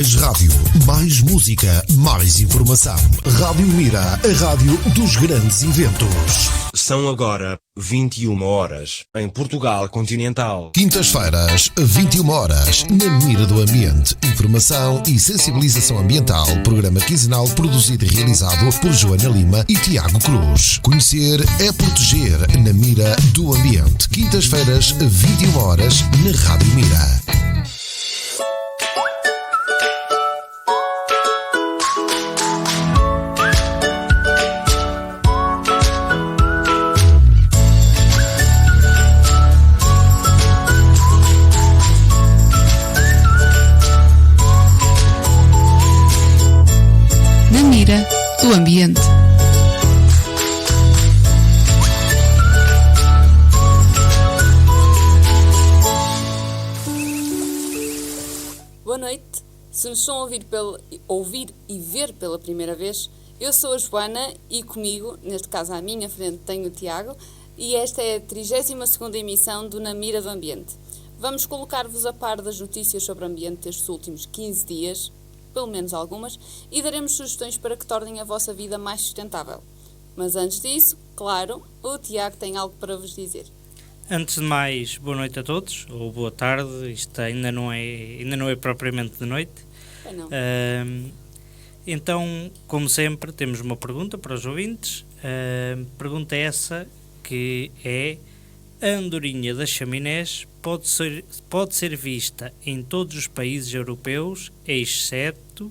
Mais rádio, mais música, mais informação. Rádio Mira, a rádio dos grandes eventos. São agora 21 horas em Portugal Continental. Quintas-feiras, 21 horas, na Mira do Ambiente. Informação e sensibilização ambiental. Programa quinzenal produzido e realizado por Joana Lima e Tiago Cruz. Conhecer é proteger, na Mira do Ambiente. Quintas-feiras, 21 horas, na Rádio Mira. Do ambiente. Boa noite. Se nos estão a ouvir e ver pela primeira vez, eu sou a Joana e comigo, neste caso à minha frente, tenho o Tiago e esta é a 32ª emissão do Na Mira do Ambiente. Vamos colocar-vos a par das notícias sobre o ambiente destes últimos 15 dias, pelo menos algumas, e daremos sugestões para que tornem a vossa vida mais sustentável. Mas antes disso, claro, o Tiago tem algo para vos dizer. Antes de mais, boa noite a todos, ou boa tarde, isto ainda não é propriamente de noite. Não. Então, como sempre, temos uma pergunta para os ouvintes. Pergunta essa que é: a andorinha das chaminés pode ser vista em todos os países europeus, exceto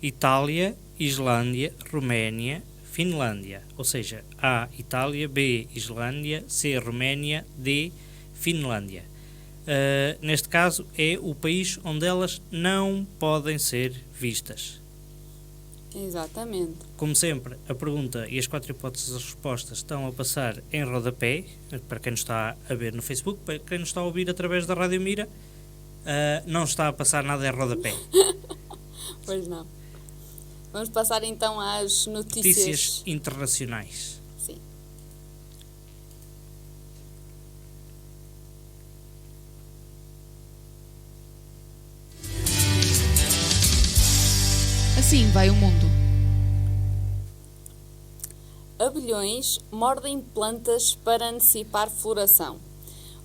Itália, Islândia, Roménia, Finlândia. Ou seja, A, Itália, B, Islândia, C, Roménia, D, Finlândia. Neste caso, é o país onde elas não podem ser vistas. Exatamente. Como sempre, a pergunta e as 4 hipóteses das respostas estão a passar em rodapé, para quem nos está a ver no Facebook. Para quem nos está a ouvir através da Rádio Mira, não está a passar nada em rodapé. Pois não. Vamos passar então às Notícias internacionais. Sim. Assim vai o mundo. Abelhões mordem plantas para antecipar floração.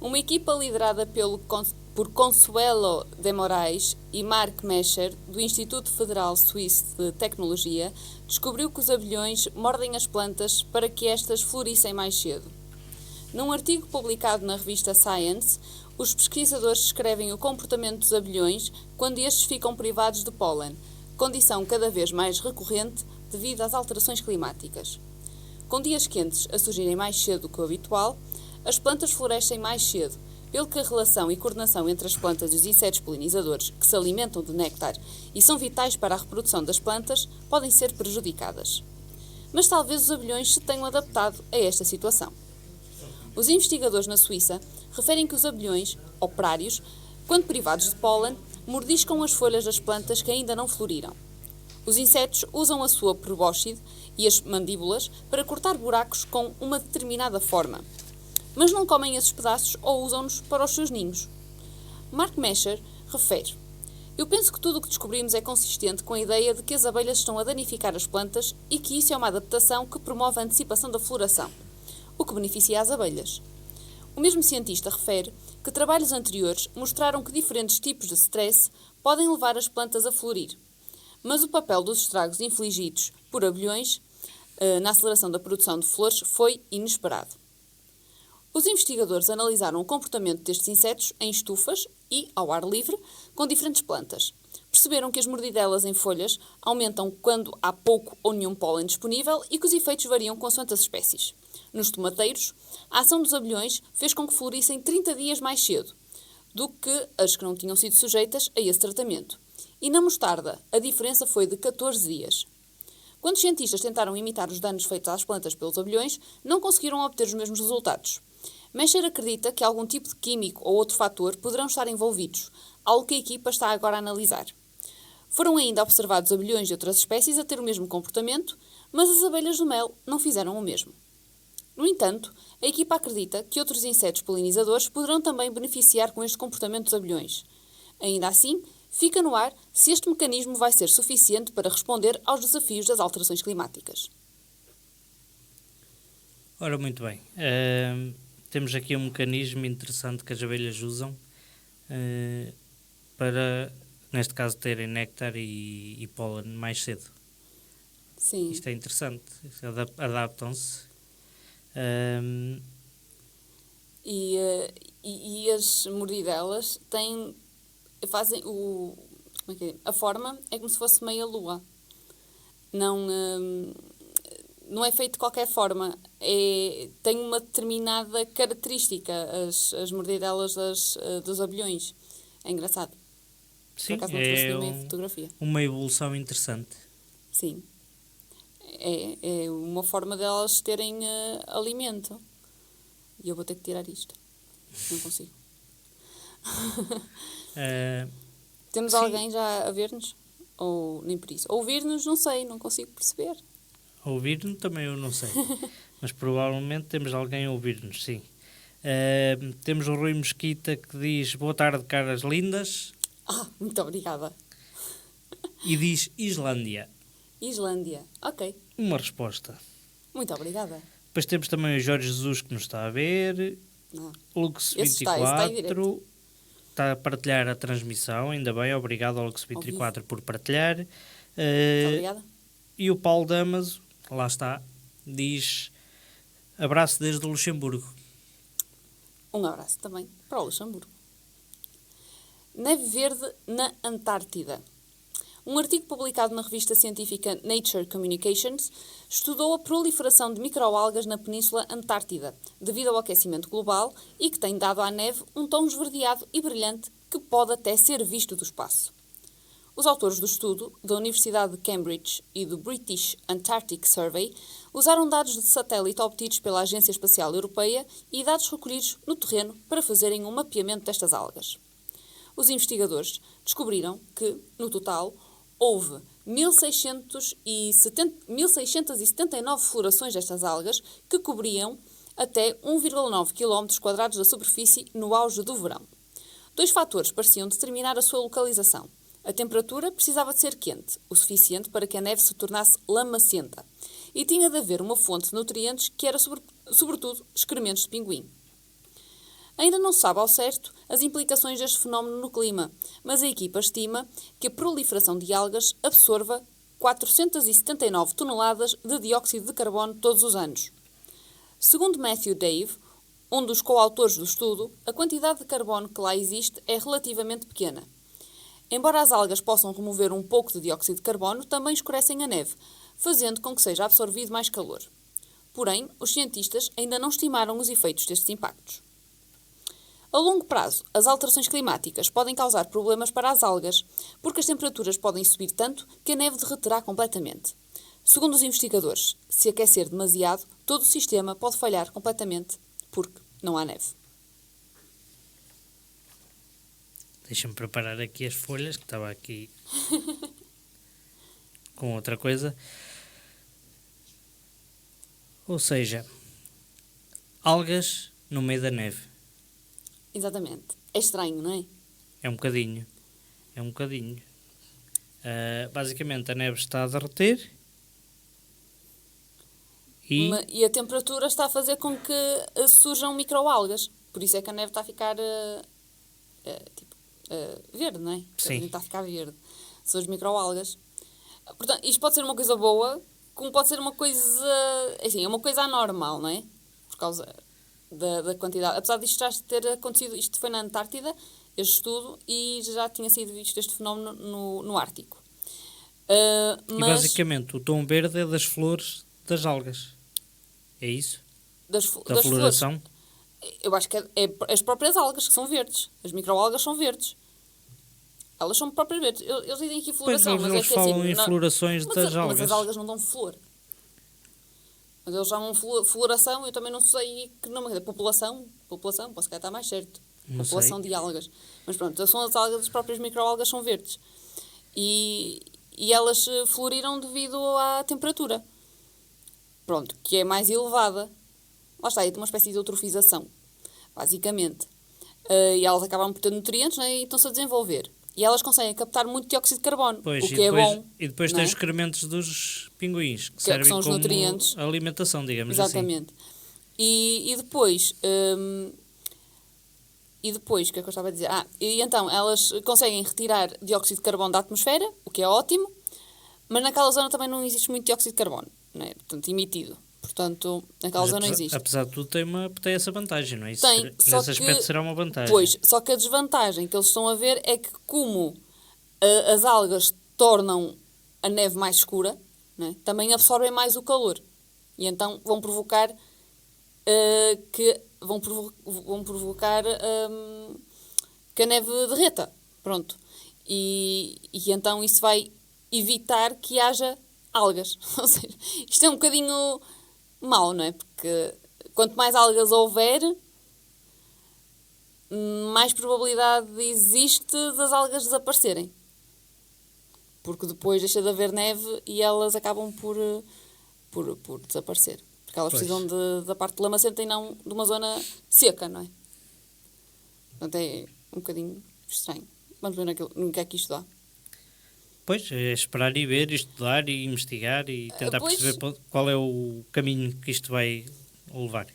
Uma equipa liderada por Consuelo de Moraes e Mark Mescher, do Instituto Federal Suíço de Tecnologia, descobriu que os abelhões mordem as plantas para que estas florissem mais cedo. Num artigo publicado na revista Science, os pesquisadores descrevem o comportamento dos abelhões quando estes ficam privados de pólen, condição cada vez mais recorrente devido às alterações climáticas. Com dias quentes a surgirem mais cedo do que o habitual, as plantas florescem mais cedo, pelo que a relação e coordenação entre as plantas e os insetos polinizadores, que se alimentam de néctar e são vitais para a reprodução das plantas, podem ser prejudicadas. Mas talvez os abelhões se tenham adaptado a esta situação. Os investigadores na Suíça referem que os abelhões, operários, quando privados de pólen, mordiscam as folhas das plantas que ainda não floriram. Os insetos usam a sua probóscide e as mandíbulas para cortar buracos com uma determinada forma, mas não comem esses pedaços ou usam-nos para os seus ninhos. Mark Mescher refere: eu penso que tudo o que descobrimos é consistente com a ideia de que as abelhas estão a danificar as plantas e que isso é uma adaptação que promove a antecipação da floração, o que beneficia as abelhas. O mesmo cientista refere que trabalhos anteriores mostraram que diferentes tipos de stress podem levar as plantas a florir, mas o papel dos estragos infligidos por abelhões na aceleração da produção de flores foi inesperado. Os investigadores analisaram o comportamento destes insetos em estufas e ao ar livre com diferentes plantas. Perceberam que as mordidelas em folhas aumentam quando há pouco ou nenhum pólen disponível e que os efeitos variam consoante as espécies. Nos tomateiros, a ação dos abelhões fez com que florissem 30 dias mais cedo do que as que não tinham sido sujeitas a esse tratamento. E na mostarda, a diferença foi de 14 dias. Quando os cientistas tentaram imitar os danos feitos às plantas pelos abelhões, não conseguiram obter os mesmos resultados. Mescher acredita que algum tipo de químico ou outro fator poderão estar envolvidos, algo que a equipa está agora a analisar. Foram ainda observados abelhões de outras espécies a ter o mesmo comportamento, mas as abelhas do mel não fizeram o mesmo. No entanto, a equipa acredita que outros insetos polinizadores poderão também beneficiar com este comportamento dos abelhões. Ainda assim, Fica no ar se este mecanismo vai ser suficiente para responder aos desafios das alterações climáticas. Ora, muito bem. Temos aqui um mecanismo interessante que as abelhas usam para, neste caso, terem néctar e pólen mais cedo. Sim. Isto é interessante. Adaptam-se. E as mordidelas fazem como é que é? A forma é como se fosse meia lua. Não é feito de qualquer forma. Tem uma determinada característica as mordidelas dos abelhões. É engraçado. Sim, por acaso não trouxe nenhuma fotografia. Uma evolução interessante. Sim. É uma forma delas terem alimento. E eu vou ter que tirar isto. Não consigo. Temos sim. alguém já a ver-nos? Ou nem por isso? Ouvir-nos, não sei, não consigo perceber. Ouvir-nos também eu não sei. Mas provavelmente temos alguém a ouvir-nos, sim. Temos o Rui Mesquita que diz: boa tarde, caras lindas. Muito obrigada. E diz Islândia. Islândia, ok. Uma resposta. Muito obrigada. Depois temos também o Jorge Jesus que nos está a ver. Lux24 está a partilhar a transmissão, ainda bem, obrigado ao Lux24 por partilhar. Muito obrigada. E o Paulo Damaso, lá está, diz: abraço desde o Luxemburgo. Um abraço também para o Luxemburgo. Neve verde na Antártida. Um artigo publicado na revista científica Nature Communications estudou a proliferação de microalgas na Península Antártida, devido ao aquecimento global, e que tem dado à neve um tom esverdeado e brilhante que pode até ser visto do espaço. Os autores do estudo, da Universidade de Cambridge e do British Antarctic Survey, usaram dados de satélite obtidos pela Agência Espacial Europeia e dados recolhidos no terreno para fazerem um mapeamento destas algas. Os investigadores descobriram que, no total, houve 1.679 florações destas algas que cobriam até 1,9 km quadrados da superfície no auge do verão. Dois fatores pareciam determinar a sua localização. A temperatura precisava de ser quente, o suficiente para que a neve se tornasse lamacenta, e tinha de haver uma fonte de nutrientes que era, sobretudo, excrementos de pinguim. Ainda não se sabe ao certo as implicações deste fenómeno no clima, mas a equipa estima que a proliferação de algas absorva 479 toneladas de dióxido de carbono todos os anos. Segundo Matthew Dave, um dos coautores do estudo, a quantidade de carbono que lá existe é relativamente pequena. Embora as algas possam remover um pouco de dióxido de carbono, também escurecem a neve, fazendo com que seja absorvido mais calor. Porém, os cientistas ainda não estimaram os efeitos destes impactos. A longo prazo, as alterações climáticas podem causar problemas para as algas, porque as temperaturas podem subir tanto que a neve derreterá completamente. Segundo os investigadores, se aquecer demasiado, todo o sistema pode falhar completamente, porque não há neve. Deixa-me preparar aqui as folhas, que estava aqui com outra coisa. Ou seja, algas no meio da neve. Exatamente. É estranho, não é? É um bocadinho. Basicamente a neve está a derreter e a temperatura está a fazer com que surjam microalgas. Por isso é que a neve está a ficar verde, não é? Sim. Está a ficar verde. São as microalgas. Portanto, isto pode ser uma coisa boa, como pode ser uma coisa... Assim, é uma coisa anormal, não é? Por causa da quantidade. Apesar disto já ter acontecido, isto foi na Antártida, este estudo, e já tinha sido visto este fenómeno no Ártico. E basicamente o tom verde é das flores das algas. É isso? Da floração? Flores. Eu acho que é as próprias algas que são verdes. As microalgas são verdes. Elas são próprias verdes. Eles dizem aqui floração, pois mas eles é que falam assim, em florações das algas. Mas as algas não dão flor. Mas eles chamam floração, eu também não sei que nome é. População, posso calhar estar mais certo. Não População sei. de algas. Mas pronto, são as algas, as próprias microalgas são verdes. E elas floriram devido à temperatura. Pronto, que é mais elevada. Lá está, é uma espécie de eutrofização, basicamente. E elas acabam por ter nutrientes, né, e estão-se a desenvolver. E elas conseguem captar muito dióxido de carbono, Pois, o que é bom. E depois não tem é? os excrementos dos pinguins, que Que servem são os como nutrientes. alimentação, digamos assim. Exatamente. E depois... E depois, o que é que eu estava a dizer? E então, elas conseguem retirar dióxido de carbono da atmosfera, o que é ótimo, mas naquela zona também não existe muito dióxido de carbono, não é? Portanto, emitido. Portanto, naquela Mas zona não existe. apesar de tudo, tem essa vantagem, não é? Isso Tem, só nesse que, aspecto será uma vantagem. Pois, só que a desvantagem que eles estão a ver é que como as algas tornam a neve mais escura, não é? Também absorvem mais o calor. E então vão provocar que a neve derreta. Pronto. E então isso vai evitar que haja algas. Ou seja, isto é um bocadinho mau, não é? Porque quanto mais algas houver, mais probabilidade existe das algas desaparecerem. Porque depois deixa de haver neve e elas acabam por desaparecer. Porque elas precisam da parte lamacenta e não de uma zona seca, não é? Portanto, é um bocadinho estranho. Vamos ver no que é que isto dá. Pois, é esperar e ver, estudar e investigar e tentar perceber qual é o caminho que isto vai levar.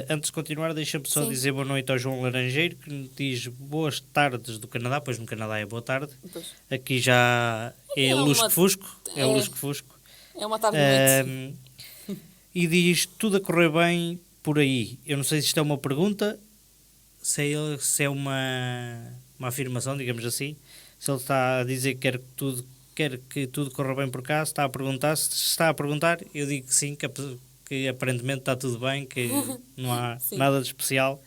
Antes de continuar, deixa-me só dizer boa noite ao João Laranjeiro, que nos diz boas tardes do Canadá, pois no Canadá é boa tarde. Pois. Aqui já é lusco-fusco. É lusco-fusco. É uma tarde de noite. E diz tudo a correr bem por aí. Eu não sei se isto é uma pergunta, se é uma afirmação, digamos assim. Se ele está a dizer que quer que tudo corra bem por cá, se está a perguntar, eu digo que sim, que aparentemente está tudo bem, que não há nada de especial.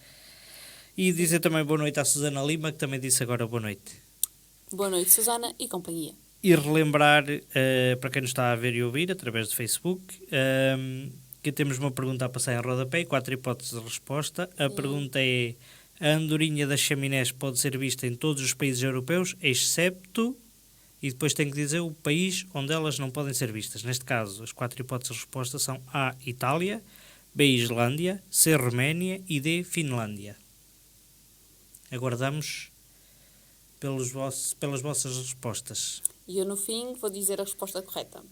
E dizer também boa noite à Susana Lima, que também disse agora boa noite. Boa noite, Susana e companhia. E relembrar, para quem nos está a ver e ouvir, através do Facebook, que temos uma pergunta a passar em rodapé, 4 hipóteses de resposta. A pergunta é: a andorinha das chaminés pode ser vista em todos os países europeus, excepto... E depois tem que dizer o país onde elas não podem ser vistas. Neste caso, as 4 hipóteses de resposta são A, Itália, B, Islândia, C, Roménia e D, Finlândia. Aguardamos pelas vossas respostas. E eu, no fim, vou dizer a resposta correta.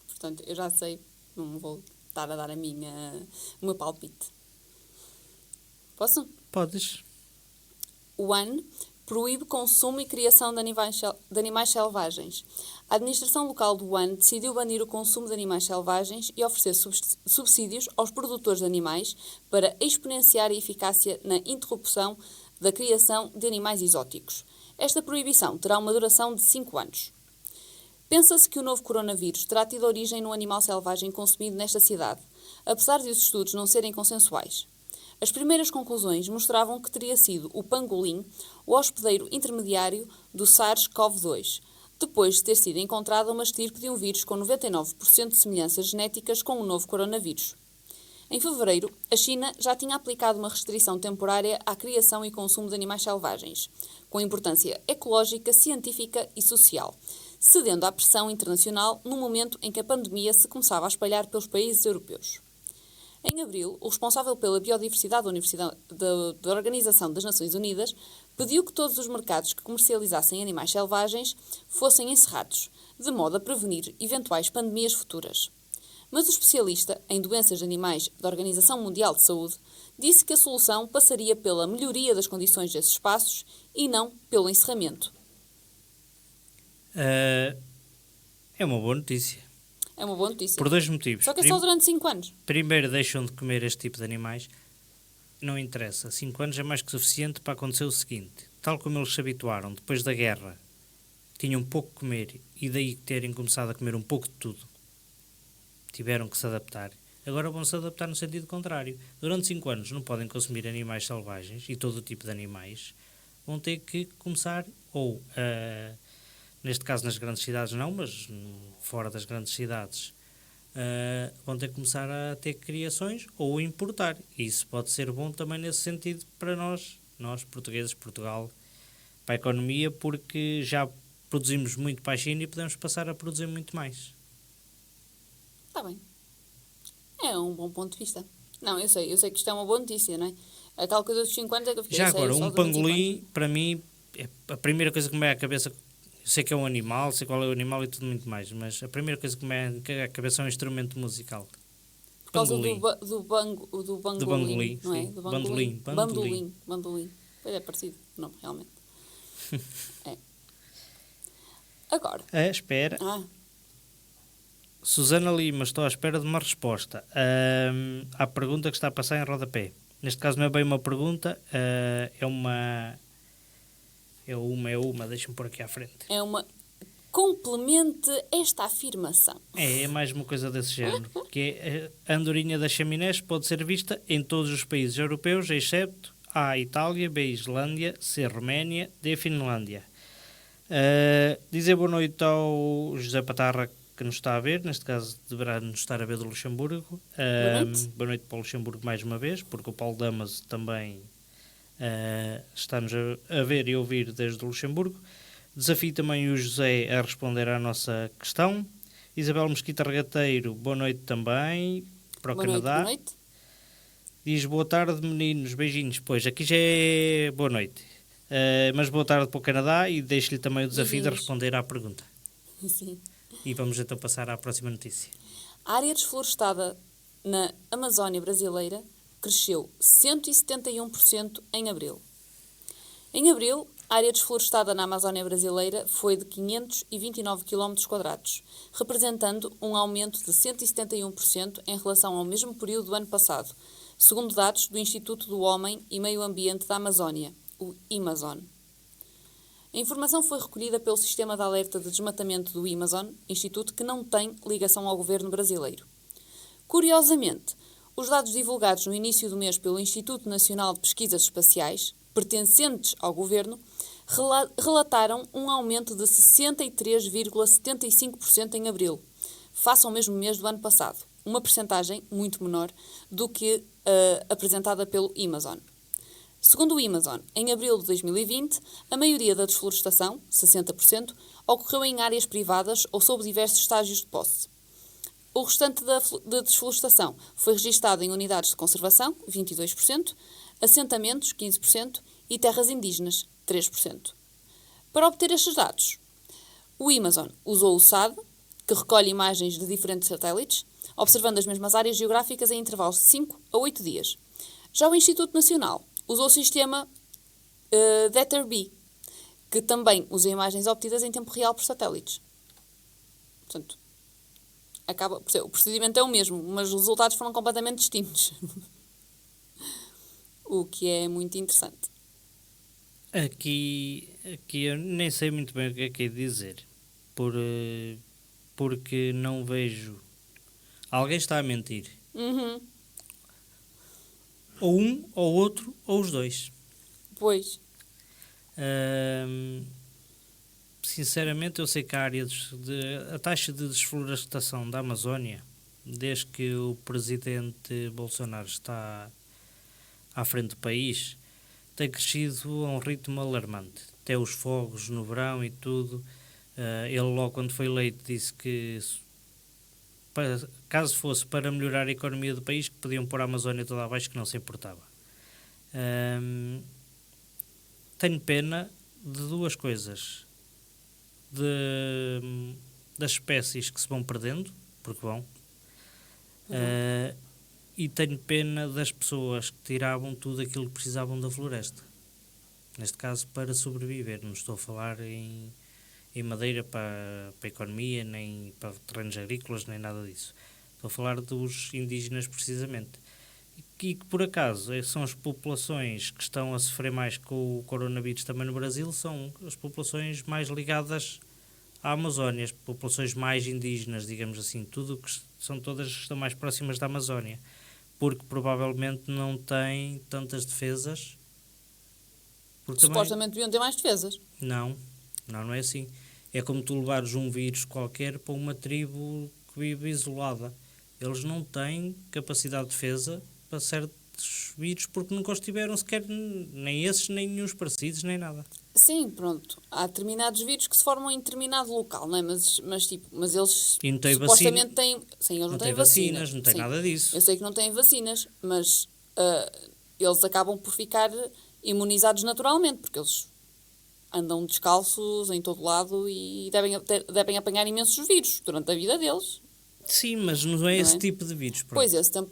Portanto, eu já sei, não vou estar a dar o meu palpite. Posso? Podes. 1. Proíbe consumo e criação de animais selvagens. A administração local do WAN decidiu banir o consumo de animais selvagens e oferecer subsídios aos produtores de animais para exponenciar a eficácia na interrupção da criação de animais exóticos. Esta proibição terá uma duração de 5 anos. Pensa-se que o novo coronavírus terá tido origem num animal selvagem consumido nesta cidade, apesar de os estudos não serem consensuais. As primeiras conclusões mostravam que teria sido o pangolim o hospedeiro intermediário do SARS-CoV-2, depois de ter sido encontrada uma estirpe de um vírus com 99% de semelhanças genéticas com o novo coronavírus. Em fevereiro, a China já tinha aplicado uma restrição temporária à criação e consumo de animais selvagens, com importância ecológica, científica e social, cedendo à pressão internacional no momento em que a pandemia se começava a espalhar pelos países europeus. Em abril, o responsável pela biodiversidade da Organização das Nações Unidas pediu que todos os mercados que comercializassem animais selvagens fossem encerrados, de modo a prevenir eventuais pandemias futuras. Mas o especialista em doenças de animais da Organização Mundial de Saúde disse que a solução passaria pela melhoria das condições desses espaços e não pelo encerramento. É uma boa notícia. É uma boa notícia. Por 2 motivos. Só que é só durante 5 anos. Primeiro, deixam de comer este tipo de animais. Não interessa. 5 anos é mais que suficiente para acontecer o seguinte. Tal como eles se habituaram, depois da guerra, tinham pouco que comer e daí terem começado a comer um pouco de tudo. Tiveram que se adaptar. Agora vão se adaptar no sentido contrário. Durante 5 anos não podem consumir animais selvagens e todo o tipo de animais. Vão ter que começar, ou neste caso nas grandes cidades não, mas fora das grandes cidades, vão ter que começar a ter criações ou importar. E isso pode ser bom também nesse sentido para nós portugueses, Portugal, para a economia, porque já produzimos muito para a China e podemos passar a produzir muito mais. Está bem. É um bom ponto de vista. Não, eu sei que isto é uma boa notícia, não é? Aquela coisa dos 5 anos é que eu fiquei... Já agora, um pangolim, para mim, a primeira coisa que me vem à cabeça, sei que é um animal, sei qual é o animal e tudo muito mais, mas a primeira coisa que me vem à cabeça é um instrumento musical. Por causa Bandolim. do bangolim, Do bangolim, não é? sim. Do bandolim. Pois é parecido, não, realmente. É. Agora. Espera. Ah, Susana Lima, estou à espera de uma resposta à pergunta que está a passar em rodapé. Neste caso não é bem uma pergunta, é uma, deixa-me pôr aqui à frente. é uma... Complemente esta afirmação. É mais uma coisa desse género, que é a andorinha das chaminés pode ser vista em todos os países europeus, excepto A, Itália, B, Islândia, C, Roménia, D, Finlândia. Dizer boa noite ao José Patarra, que nos está a ver, neste caso deverá nos estar a ver do Luxemburgo. Boa noite para o Luxemburgo mais uma vez, porque o Paulo Damaso também está-nos a ver e ouvir desde o Luxemburgo. Desafio também o José a responder à nossa questão. Isabel Mesquita Regateiro, boa noite também, para o Boa Canadá. Boa noite. Diz boa tarde, meninos, beijinhos. Pois, aqui já é boa noite. Mas boa tarde para o Canadá e deixo-lhe também o desafio de responder à pergunta. Sim. E vamos então passar à próxima notícia. A área desflorestada na Amazónia brasileira cresceu 171% em abril. Em abril, a área desflorestada na Amazónia brasileira foi de 529 km², representando um aumento de 171% em relação ao mesmo período do ano passado, segundo dados do Instituto do Homem e Meio Ambiente da Amazónia, o IMAZON. A informação foi recolhida pelo Sistema de Alerta de Desmatamento do IMAZON, instituto que não tem ligação ao governo brasileiro. Curiosamente, os dados divulgados no início do mês pelo Instituto Nacional de Pesquisas Espaciais, pertencentes ao governo, relataram um aumento de 63,75% em abril, face ao mesmo mês do ano passado, uma percentagem muito menor do que apresentada pelo IMAZON. Segundo o IMAZON, em abril de 2020, a maioria da desflorestação, 60%, ocorreu em áreas privadas ou sob diversos estágios de posse. O restante da desflorestação foi registado em unidades de conservação, 22%, assentamentos, 15%, e terras indígenas, 3%. Para obter estes dados, o IMAZON usou o SAD, que recolhe imagens de diferentes satélites, observando as mesmas áreas geográficas em intervalos de 5 a 8 dias. Já o Instituto Nacional usou o sistema DETER-B, que também usa imagens obtidas em tempo real por satélites. Portanto, o procedimento é o mesmo, mas os resultados foram completamente distintos. O que é muito interessante. Aqui eu nem sei muito bem o que é que é dizer, porque não vejo... Alguém está a mentir. Uhum. Ou um, ou outro, ou os dois. Pois. Sinceramente, eu sei que a taxa de desflorestação da Amazónia, desde que o presidente Bolsonaro está à frente do país, tem crescido a um ritmo alarmante. Até os fogos no verão e tudo. Ele logo quando foi eleito disse que caso fosse para melhorar a economia do país, que podiam pôr a Amazónia toda abaixo, que não se importava. Tenho pena de duas coisas. Das espécies que se vão perdendo, porque vão, e tenho pena das pessoas que tiravam tudo aquilo que precisavam da floresta. Neste caso, para sobreviver. Não estou a falar em madeira para a economia, nem para terrenos agrícolas, nem nada disso. Estou a falar dos indígenas, precisamente. E que, por acaso, são as populações que estão a sofrer mais com o coronavírus também no Brasil, são as populações mais ligadas à Amazónia, as populações mais indígenas, digamos assim, tudo que são todas que estão mais próximas da Amazónia, porque provavelmente não têm tantas defesas. Supostamente deviam ter mais defesas. Não é assim. É como tu levares um vírus qualquer para uma tribo que vive isolada. Eles não têm capacidade de defesa para certos vírus porque nunca os tiveram sequer, nem esses, nem nenhum parecidos, nem nada. Sim, pronto. Há determinados vírus que se formam em determinado local, não é? Mas eles e não têm supostamente têm... Sim, eles não têm vacinas. Não têm nada disso. Eu sei que não têm vacinas, mas eles acabam por ficar imunizados naturalmente, porque eles andam descalços em todo lado e devem apanhar imensos vírus durante a vida deles. Sim, mas não é esse tipo de vírus. Pronto. Pois, esse tempo...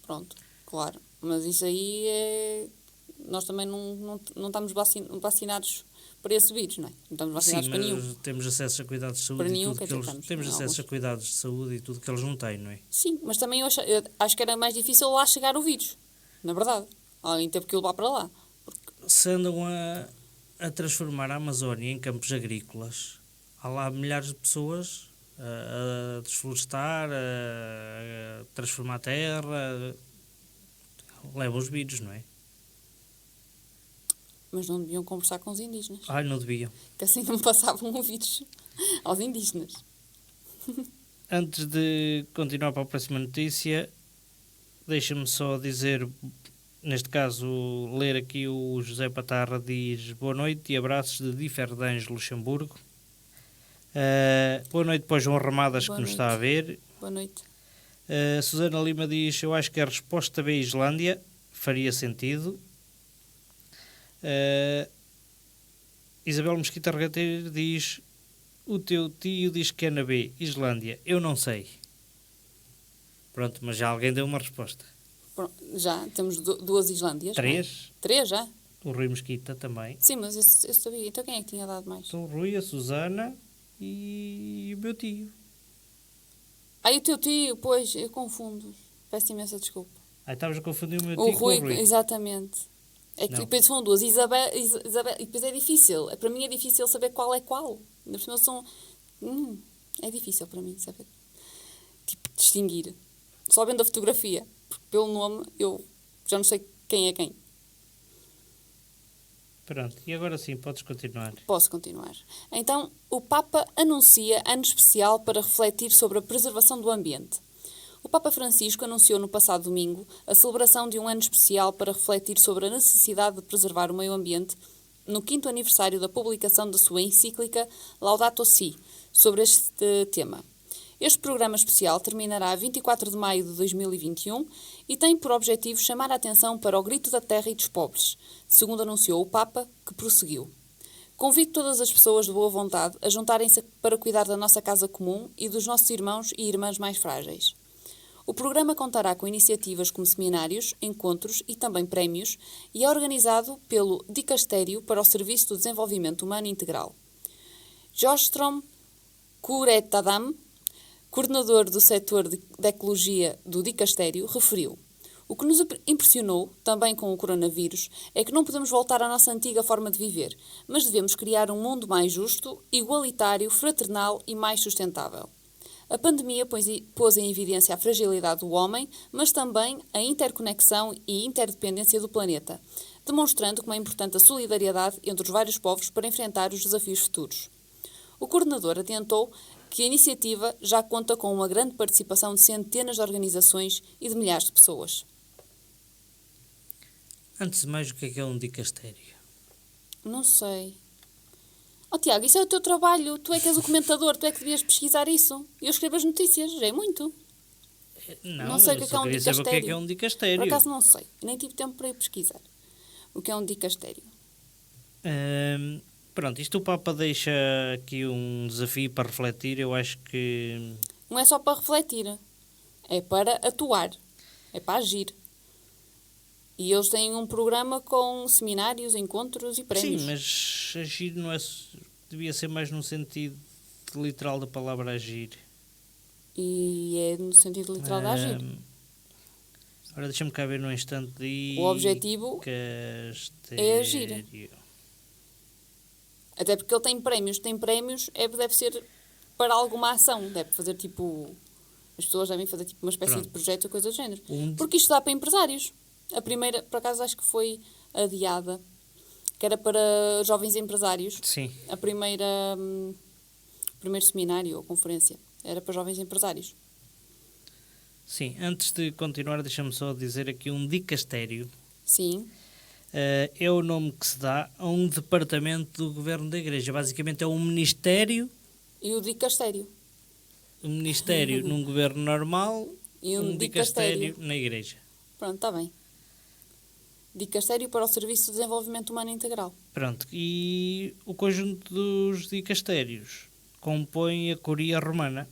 Pronto, claro. Mas isso aí é... Nós também não estamos vacinados para esse vírus, não é? Não estamos vacinados para nenhum. Temos acesso a cuidados de saúde Para e nenhum, tudo que eles... Temos acesso a cuidados de saúde e tudo que eles não têm, não é? Sim, mas também eu acho que era mais difícil lá chegar o vírus, na verdade. Alguém teve que o levar para lá. Se andam a transformar a Amazónia em campos agrícolas, há lá milhares de pessoas a desflorestar, a transformar a terra, levam os vírus, não é? Mas não deviam conversar com os indígenas. Ai, não deviam. Que assim não passavam o vírus aos indígenas. Antes de continuar para a próxima notícia, deixa-me só dizer, neste caso, ler aqui o José Patarra diz: boa noite e abraços de Differ de Ângelo, Luxemburgo. Boa noite para o João Ramadas, Boa que nos noite. está a ver. Boa noite. Susana Lima diz: eu acho que a resposta B, Islândia, faria sentido. Isabel Mesquita Regateiro diz: o teu tio diz que é na B, Islândia. Eu não sei. Pronto, mas já alguém deu uma resposta. Pronto, já temos duas Islândias. Três. Não é? Três já? O Rui Mesquita também. Sim, mas eu sabia. Então quem é que tinha dado mais? Então o Rui, a Susana e o meu tio. E o teu tio, pois, eu confundo. Peço imensa desculpa. Estavas a confundir o meu O tio Rui, com o Rui. exatamente. É que Não. depois são duas. Isabel, e depois é difícil. Para mim é difícil saber qual é qual. Ainda por cima são... é difícil para mim saber. Tipo, distinguir. Só vendo a fotografia. Porque pelo nome eu já não sei quem é quem. Pronto, e agora sim, podes continuar. Posso continuar. Então, o Papa anuncia ano especial para refletir sobre a preservação do ambiente. O Papa Francisco anunciou no passado domingo a celebração de um ano especial para refletir sobre a necessidade de preservar o meio ambiente no 5º aniversário da publicação da sua encíclica Laudato Si, sobre este tema. Este programa especial terminará a 24 de maio de 2021 e tem por objetivo chamar a atenção para o grito da terra e dos pobres, segundo anunciou o Papa, que prosseguiu. Convido todas as pessoas de boa vontade a juntarem-se para cuidar da nossa casa comum e dos nossos irmãos e irmãs mais frágeis. O programa contará com iniciativas como seminários, encontros e também prémios e é organizado pelo Dicastério para o Serviço do Desenvolvimento Humano Integral. Jostrom Kuretadam, coordenador do setor de ecologia do Dicastério, referiu: o que nos impressionou, também com o coronavírus, é que não podemos voltar à nossa antiga forma de viver, mas devemos criar um mundo mais justo, igualitário, fraternal e mais sustentável. A pandemia pôs em evidência a fragilidade do homem, mas também a interconexão e interdependência do planeta, demonstrando como é importante a solidariedade entre os vários povos para enfrentar os desafios futuros. O coordenador adiantou que a iniciativa já conta com uma grande participação de centenas de organizações e de milhares de pessoas. Antes de mais, o que é um dicastério? Não sei. Tiago, isso é o teu trabalho. Tu é que és o comentador, tu é que devias pesquisar isso. Eu escrevo as notícias, já é muito. Não sei o eu que só é um queria saber o que dicastério. é um dicastério. Por acaso não sei. Nem tive tempo para ir pesquisar. O que é um dicastério? Pronto, isto o Papa deixa aqui um desafio para refletir. Eu acho que... Não é só para refletir. É para atuar. É para agir. E eles têm um programa com seminários, encontros e prémios. Sim, mas agir não é... devia ser mais no sentido literal da palavra agir. E é no sentido literal de agir. Agora deixa-me cá ver num instante. O objetivo é agir. Até porque ele tem prémios. Tem prémios, deve ser para alguma ação. Deve fazer tipo... As pessoas devem fazer tipo uma espécie de projeto ou coisa do género. Porque isto dá para empresários. A primeira, por acaso, acho que foi adiada. Que era para jovens empresários. Sim. A primeira... primeiro seminário ou conferência. Era para jovens empresários. Sim. Antes de continuar, deixa-me só dizer aqui um dicastério. Sim. É o nome que se dá a um departamento do governo da Igreja. Basicamente é um ministério. E o dicastério. Um ministério num governo normal e um dicastério na Igreja. Pronto, está bem. Dicastério para o Serviço de Desenvolvimento Humano Integral. Pronto, e o conjunto dos dicastérios compõe a Curia Romana.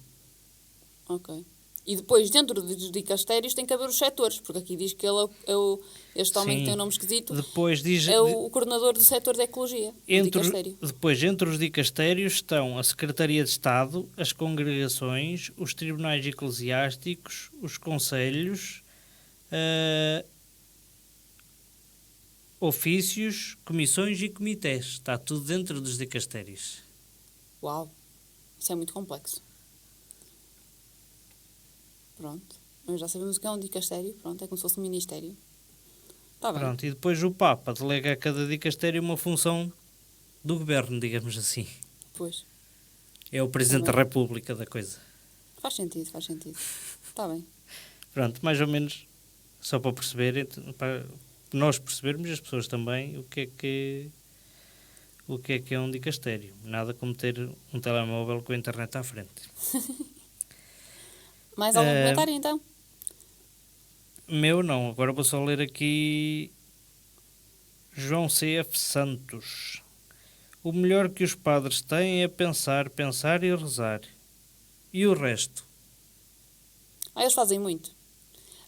Ok. E depois, dentro dos dicastérios, tem que haver os setores, porque aqui diz que ele este homem que tem um nome esquisito, depois diz, é o coordenador do setor de Ecologia, depois, entre os dicastérios estão a Secretaria de Estado, as congregações, os tribunais eclesiásticos, os conselhos, ofícios, comissões e comitês. Está tudo dentro dos dicastérios. Uau, isso é muito complexo. Pronto, nós já sabemos o que é um dicastério, pronto, é como se fosse um ministério. Tá bem. Pronto, e depois o Papa delega a cada dicastério uma função do governo, digamos assim. Pois. É o Presidente da República da coisa. Faz sentido. Está bem. Pronto, mais ou menos, só para perceber, para nós percebermos, as pessoas também, o que é um dicastério. Nada como ter um telemóvel com a internet à frente. Mais algum comentário, então? Meu não, agora vou só ler aqui João C.F. Santos. O melhor que os padres têm é pensar e rezar. E o resto? Eles fazem muito.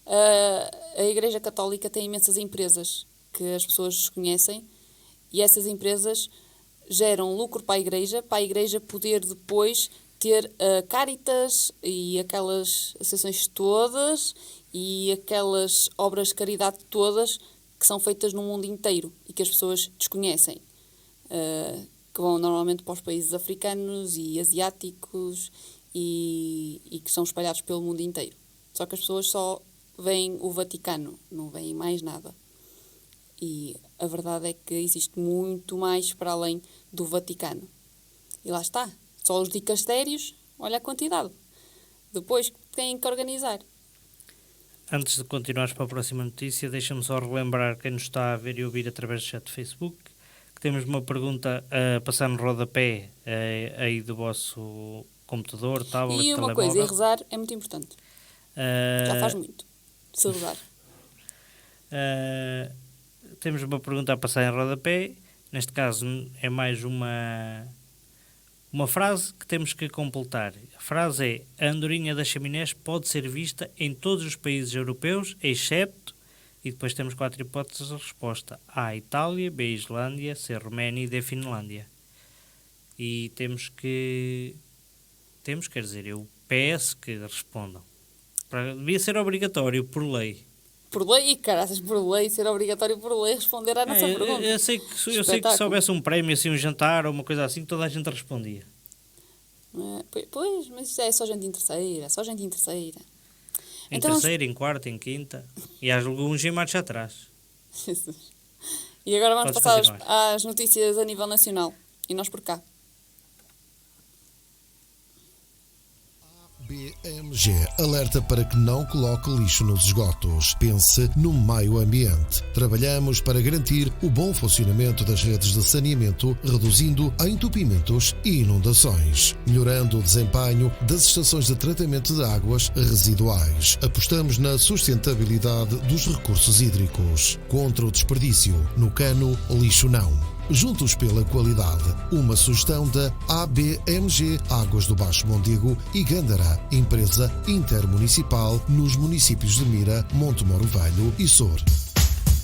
A Igreja Católica tem imensas empresas que as pessoas desconhecem e essas empresas geram lucro para a Igreja poder depois ter Caritas e aquelas associações todas e aquelas obras de caridade todas que são feitas no mundo inteiro e que as pessoas desconhecem, que vão normalmente para os países africanos e asiáticos e que são espalhados pelo mundo inteiro. Só que as pessoas só veem o Vaticano, não veem mais nada. E a verdade é que existe muito mais para além do Vaticano. E lá está. Só os dicastérios, olha a quantidade. Depois têm que organizar. Antes de continuares para a próxima notícia, deixa-me só relembrar quem nos está a ver e ouvir através do chat do Facebook, que temos uma pergunta a passar no rodapé aí do vosso computador, tablet, e uma telemóvel. Coisa, e rezar é muito importante. Já faz muito, se rezar. Temos uma pergunta a passar em rodapé. Neste caso é mais uma frase que temos que completar. A frase é: a andorinha das chaminés pode ser vista em todos os países europeus, excepto... E depois temos 4 hipóteses de resposta. A, Itália; B, Islândia; C, Roménia e D, Finlândia. E quer dizer, eu peço que respondam. Devia ser obrigatório, por lei. Por lei? E caraças, por lei, ser obrigatório por lei responder à nossa pergunta. Eu sei que se houvesse um prémio, assim, um jantar ou uma coisa assim, toda a gente respondia. Pois, mas isso é só gente interesseira, Em então, terceira, em quarta, em quinta. E há alguns em marcha atrás. Jesus. E agora vamos Podes passar continuar. às notícias a nível nacional. E nós por cá. BMG alerta para que não coloque lixo nos esgotos. Pense no meio ambiente. Trabalhamos para garantir o bom funcionamento das redes de saneamento, reduzindo entupimentos e inundações, melhorando o desempenho das estações de tratamento de águas residuais. Apostamos na sustentabilidade dos recursos hídricos. Contra o desperdício. No cano, lixo não. Juntos pela qualidade, uma sugestão da ABMG Águas do Baixo Mondego e Gândara, empresa intermunicipal nos municípios de Mira, Montemoro Velho e Sor.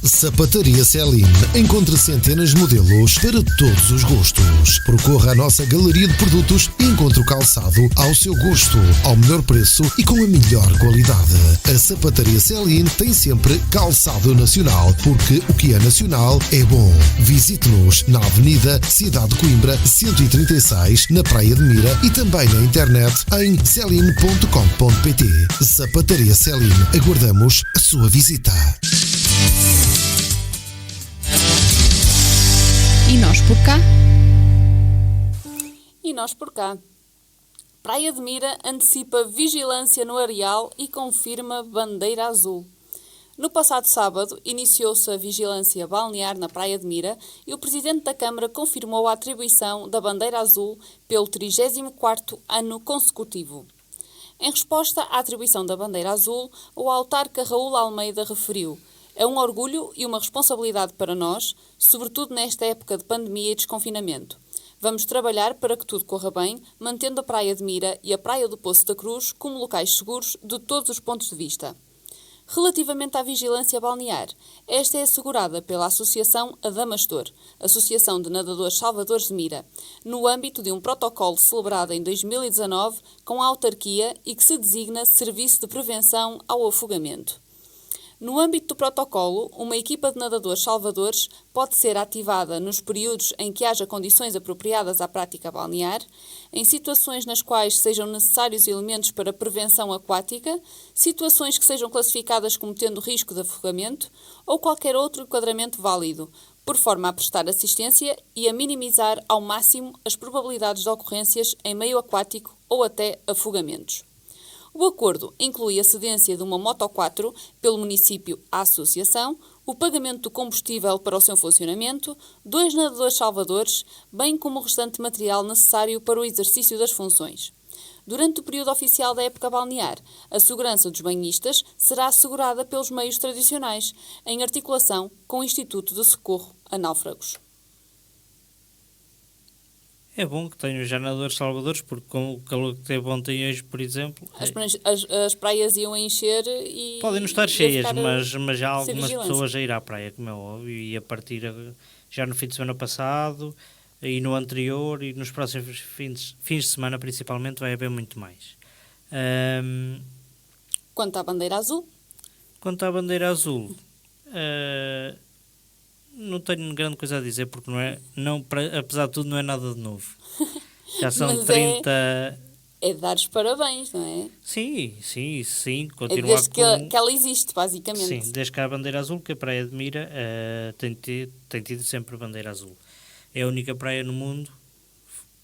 Sapataria Celine encontra centenas de modelos para todos os gostos. Percorra a nossa galeria de produtos e encontre o calçado ao seu gosto, ao melhor preço e com a melhor qualidade. A Sapataria Celine tem sempre calçado nacional, porque o que é nacional é bom. Visite-nos na Avenida Cidade de Coimbra 136, na Praia de Mira e também na internet em celine.com.pt. Sapataria Celine, aguardamos a sua visita. E nós por cá? E nós por cá. Praia de Mira antecipa vigilância no areal e confirma bandeira azul. No passado sábado, iniciou-se a vigilância balnear na Praia de Mira e o Presidente da Câmara confirmou a atribuição da bandeira azul pelo 34º ano consecutivo. Em resposta à atribuição da bandeira azul, o autarca Raul Almeida referiu: É um orgulho e uma responsabilidade para nós, sobretudo nesta época de pandemia e desconfinamento. Vamos trabalhar para que tudo corra bem, mantendo a Praia de Mira e a Praia do Poço da Cruz como locais seguros de todos os pontos de vista. Relativamente à vigilância balnear, esta é assegurada pela Associação Adamastor, Associação de Nadadores Salvadores de Mira, no âmbito de um protocolo celebrado em 2019 com a autarquia e que se designa Serviço de Prevenção ao Afogamento. No âmbito do protocolo, uma equipa de nadadores salvadores pode ser ativada nos períodos em que haja condições apropriadas à prática balnear, em situações nas quais sejam necessários elementos para prevenção aquática, situações que sejam classificadas como tendo risco de afogamento ou qualquer outro enquadramento válido, por forma a prestar assistência e a minimizar ao máximo as probabilidades de ocorrências em meio aquático ou até afogamentos. O acordo inclui a cedência de uma Moto 4 pelo município à associação, o pagamento do combustível para o seu funcionamento, 2 nadadores salvadores, bem como o restante material necessário para o exercício das funções. Durante o período oficial da época balnear, a segurança dos banhistas será assegurada pelos meios tradicionais, em articulação com o Instituto de Socorro a Náufragos. É bom que tenham já nadadores salvadores, porque com o calor que teve ontem e hoje, por exemplo... As praias iam encher e... Podem não estar cheias, mas há algumas vigilância. pessoas a ir à praia, como é óbvio, e a partir já no fim de semana passado, e no anterior, e nos próximos fins de semana, principalmente, vai haver muito mais. Quanto à bandeira azul? Quanto à bandeira azul... não tenho grande coisa a dizer, porque apesar de tudo não é nada de novo. Já são Mas 30... É de dar os parabéns, não é? Sim. É Continuar desde que ela existe, basicamente. Sim, desde que há a bandeira azul, que a Praia de Mira tem tido sempre bandeira azul. É a única praia no mundo,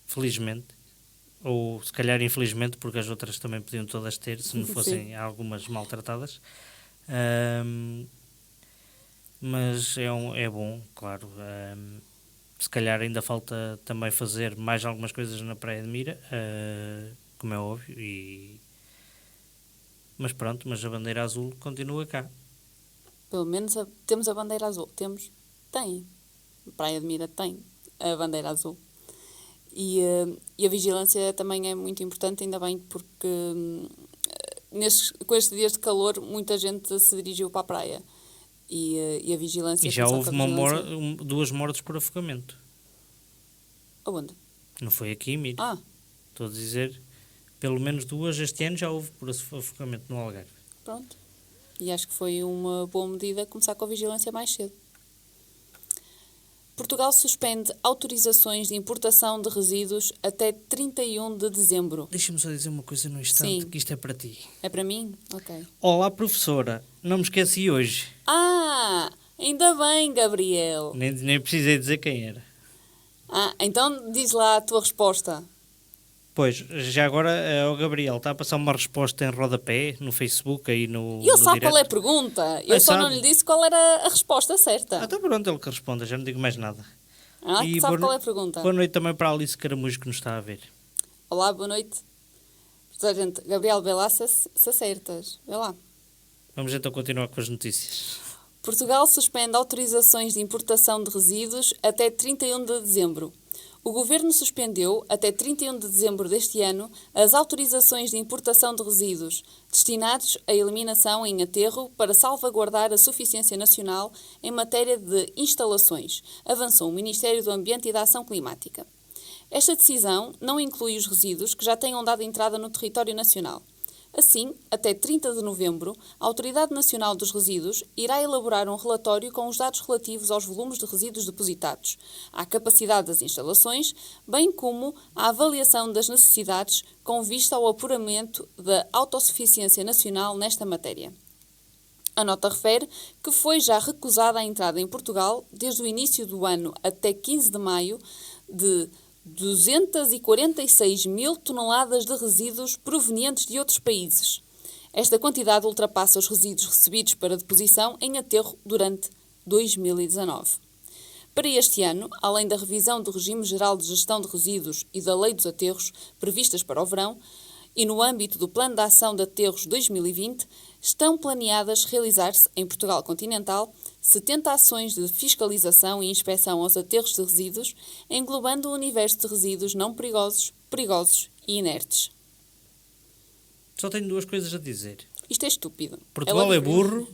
felizmente, ou se calhar infelizmente, porque as outras também podiam todas ter, se não fossem algumas maltratadas. Mas é bom, claro. Se calhar ainda falta também fazer mais algumas coisas na Praia de Mira, como é óbvio, mas pronto, mas a bandeira azul continua cá. Pelo menos temos a bandeira azul. Tem. A Praia de Mira tem a bandeira azul. E a vigilância também é muito importante, ainda bem, porque com estes dias de calor muita gente se dirigiu para a praia. E a vigilância... E já houve 2 mortes por afogamento. Aonde? Não foi aqui em Mira. Estou a dizer, pelo menos 2 este ano já houve por afogamento no Algarve. Pronto. E acho que foi uma boa medida começar com a vigilância mais cedo. Portugal suspende autorizações de importação de resíduos até 31 de dezembro. Deixa-me só dizer uma coisa no instante. Sim. Que isto é para ti. É para mim? Ok. Olá, professora. Não me esqueci hoje. Ainda bem, Gabriel. Nem precisei dizer quem era. Então diz lá a tua resposta. Pois, já agora o Gabriel está a passar uma resposta em rodapé no Facebook, aí no Ele sabe direto. Qual é a pergunta. Eu só não lhe disse qual era a resposta certa. Então pronto, ele que responda, já não digo mais nada. E sabe qual é a pergunta. Boa noite também para a Alice Caramujo, que nos está a ver. Olá, boa noite. Gente, Gabriel, vê lá se acertas. Vê lá. Vamos então continuar com as notícias. Portugal suspende autorizações de importação de resíduos até 31 de dezembro. O Governo suspendeu, até 31 de dezembro deste ano, as autorizações de importação de resíduos destinados à eliminação em aterro para salvaguardar a suficiência nacional em matéria de instalações, avançou o Ministério do Ambiente e da Ação Climática. Esta decisão não inclui os resíduos que já tenham dado entrada no território nacional. Assim, até 30 de novembro, a Autoridade Nacional dos Resíduos irá elaborar um relatório com os dados relativos aos volumes de resíduos depositados, à capacidade das instalações, bem como à avaliação das necessidades com vista ao apuramento da autossuficiência nacional nesta matéria. A nota refere que foi já recusada a entrada em Portugal, desde o início do ano até 15 de maio, de 246 mil toneladas de resíduos provenientes de outros países. Esta quantidade ultrapassa os resíduos recebidos para deposição em aterro durante 2019. Para este ano, além da revisão do Regime Geral de Gestão de Resíduos e da Lei dos Aterros, previstas para o verão, e no âmbito do Plano de Ação de Aterros 2020, estão planeadas realizar-se, em Portugal continental, 70 ações de fiscalização e inspeção aos aterros de resíduos, englobando o universo de resíduos não perigosos, perigosos e inertes. Só tenho duas coisas a dizer. Isto é estúpido. Portugal é burro.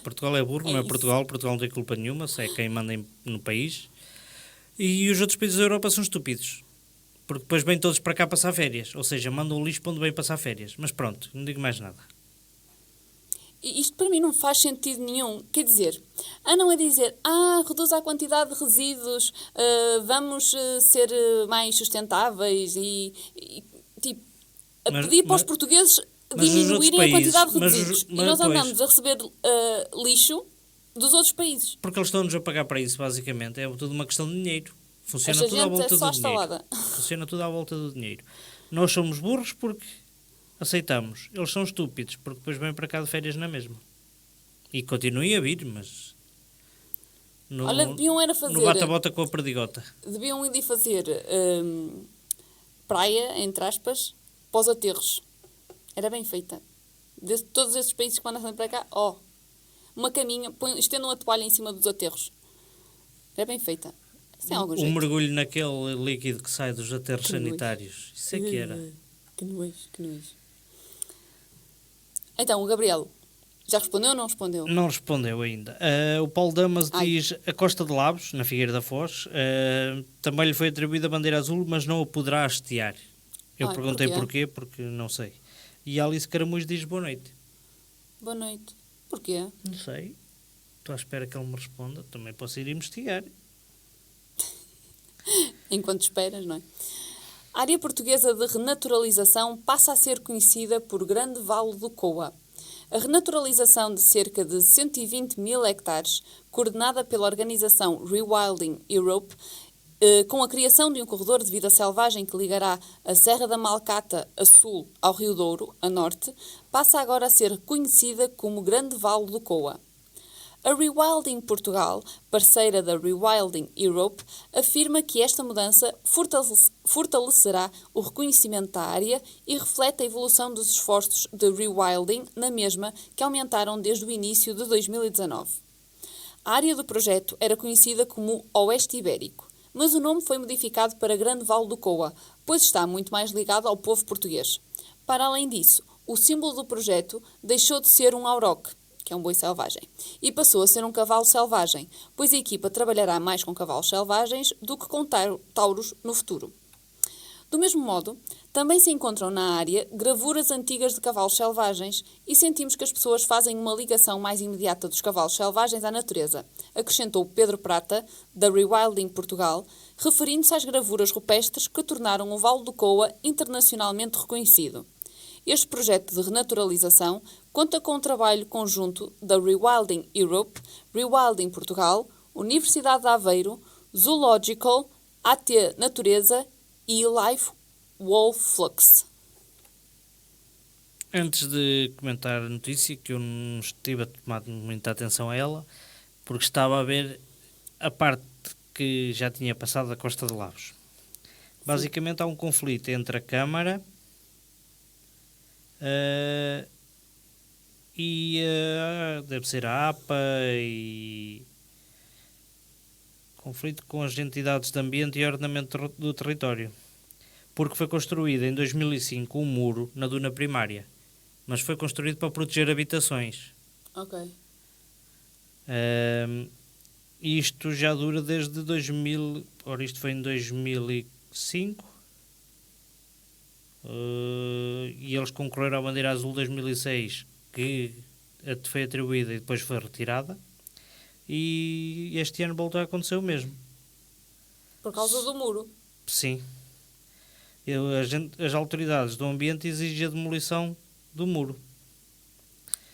Portugal é burro, É não é isso. Portugal. Portugal não tem culpa nenhuma, se é quem manda no país. E os outros países da Europa são estúpidos. Porque depois vêm todos para cá passar férias. Ou seja, mandam o lixo para onde vêm passar férias. Mas pronto, não digo mais nada. Isto para mim não faz sentido nenhum. Quer dizer, andam a dizer, reduz a quantidade de resíduos, vamos ser mais sustentáveis e tipo, a Mas- pedir para os mas- portugueses mas os outros diminuírem a quantidade de países- resíduos. mas E nós pois. andamos a receber lixo dos outros países. Porque eles estão-nos a pagar para isso, basicamente. É tudo uma questão de dinheiro. Funciona Esta tudo à gente é volta só do dinheiro. estalada. Funciona tudo à volta do dinheiro. Nós somos burros porque aceitamos. Eles são estúpidos porque depois vêm para cá de férias na mesma. E continuem a vir, mas... No, Olha, deviam era fazer... no bata-bota com a perdigota. Deviam ir fazer praia, entre aspas, para os aterros. Era bem feita. De todos esses países que mandam para cá, uma caminha, estendam a toalha em cima dos aterros. Era bem feita. Isso tem algum jeito. mergulho naquele líquido que sai dos aterros Que nojo. sanitários. Isso é que era. Que nojo, que nojo. Então, o Gabriel, já respondeu ou não respondeu? Não respondeu ainda. O Paulo Damas diz a Costa de Lavos, na Figueira da Foz, também lhe foi atribuída a bandeira azul, mas não a poderá hastear. Eu perguntei porquê, porque não sei. E a Alice Caramujo diz boa noite. Boa noite. Porquê? Não sei. Estou à espera que ele me responda. Também posso ir investigar. Enquanto esperas, não é? A área portuguesa de renaturalização passa a ser conhecida por Grande Vale do Coa. A renaturalização de cerca de 120 mil hectares, coordenada pela organização Rewilding Europe, com a criação de um corredor de vida selvagem que ligará a Serra da Malcata, a sul, ao Rio Douro, a norte, passa agora a ser conhecida como Grande Vale do Coa. A Rewilding Portugal, parceira da Rewilding Europe, afirma que esta mudança fortalecerá o reconhecimento da área e reflete a evolução dos esforços de rewilding na mesma, que aumentaram desde o início de 2019. A área do projeto era conhecida como Oeste Ibérico, mas o nome foi modificado para Grande Vale do Coa, pois está muito mais ligado ao povo português. Para além disso, o símbolo do projeto deixou de ser um auroque, que é um boi selvagem, e passou a ser um cavalo selvagem, pois a equipa trabalhará mais com cavalos selvagens do que com tauros no futuro. Do mesmo modo, também se encontram na área gravuras antigas de cavalos selvagens e sentimos que as pessoas fazem uma ligação mais imediata dos cavalos selvagens à natureza, acrescentou Pedro Prata, da Rewilding Portugal, referindo-se às gravuras rupestres que tornaram o Vale do Coa internacionalmente reconhecido. Este projeto de renaturalização conta com um trabalho conjunto da Rewilding Europe, Rewilding Portugal, Universidade de Aveiro, Zoological, AT Natureza e Life Wolf Flux. Antes de comentar a notícia, que eu não estive a tomar muita atenção a ela, porque estava a ver a parte que já tinha passado da Costa de Lavos. Basicamente há um conflito entre a Câmara e deve ser a APA e conflito com as entidades de ambiente e ordenamento do território, porque foi construído em 2005 um muro na duna primária, mas foi construído para proteger habitações. Ok. Isto já dura desde 2000, ora isto foi em 2005, e eles concorreram à bandeira azul 2006, que foi atribuída e depois foi retirada, e este ano voltou a acontecer o mesmo. Por causa do muro. Sim. As autoridades do ambiente exigem a demolição do muro.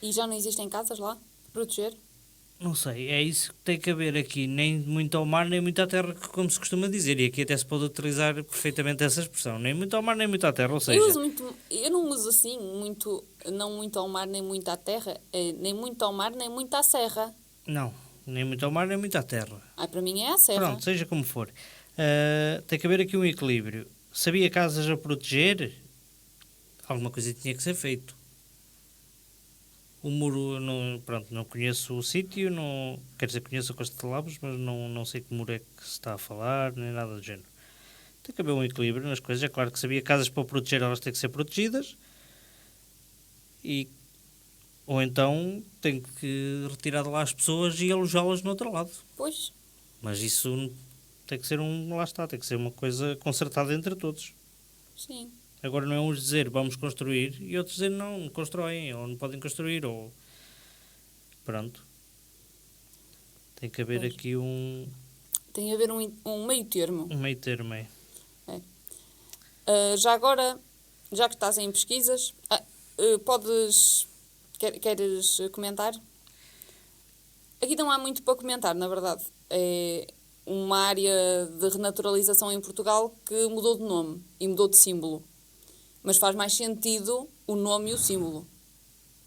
E já não existem casas lá? Proteger? Não sei, é isso que tem que haver aqui, nem muito ao mar, nem muito à terra, como se costuma dizer, e aqui até se pode utilizar perfeitamente essa expressão, nem muito ao mar, nem muito à terra, ou seja... Eu não uso assim, muito, não muito ao mar, nem muito à terra, nem muito ao mar, nem muito à serra. Não, nem muito ao mar, nem muito à terra. Para mim é à serra. Pronto, seja como for. Tem que haver aqui um equilíbrio. Se havia casas a proteger, alguma coisa tinha que ser feito. O muro, não conheço o sítio, quer dizer, conheço a Costa de Lavras, mas não sei que muro é que se está a falar, nem nada do género. Tem que haver um equilíbrio nas coisas. É claro que se havia casas para proteger, elas têm que ser protegidas. Ou então tem que retirar de lá as pessoas e alojá-las no outro lado. Pois. Mas isso tem que ser tem que ser uma coisa concertada entre todos. Sim. Agora não é uns dizer vamos construir e outros dizer não constroem, ou não podem construir, ou... Pronto. Tem que haver aqui Tem que haver um meio termo. um meio termo, é. Já agora, já que estás em pesquisas, queres comentar? Aqui não há muito para comentar, na verdade. É uma área de renaturalização em Portugal que mudou de nome e mudou de símbolo. Mas faz mais sentido o nome e o símbolo,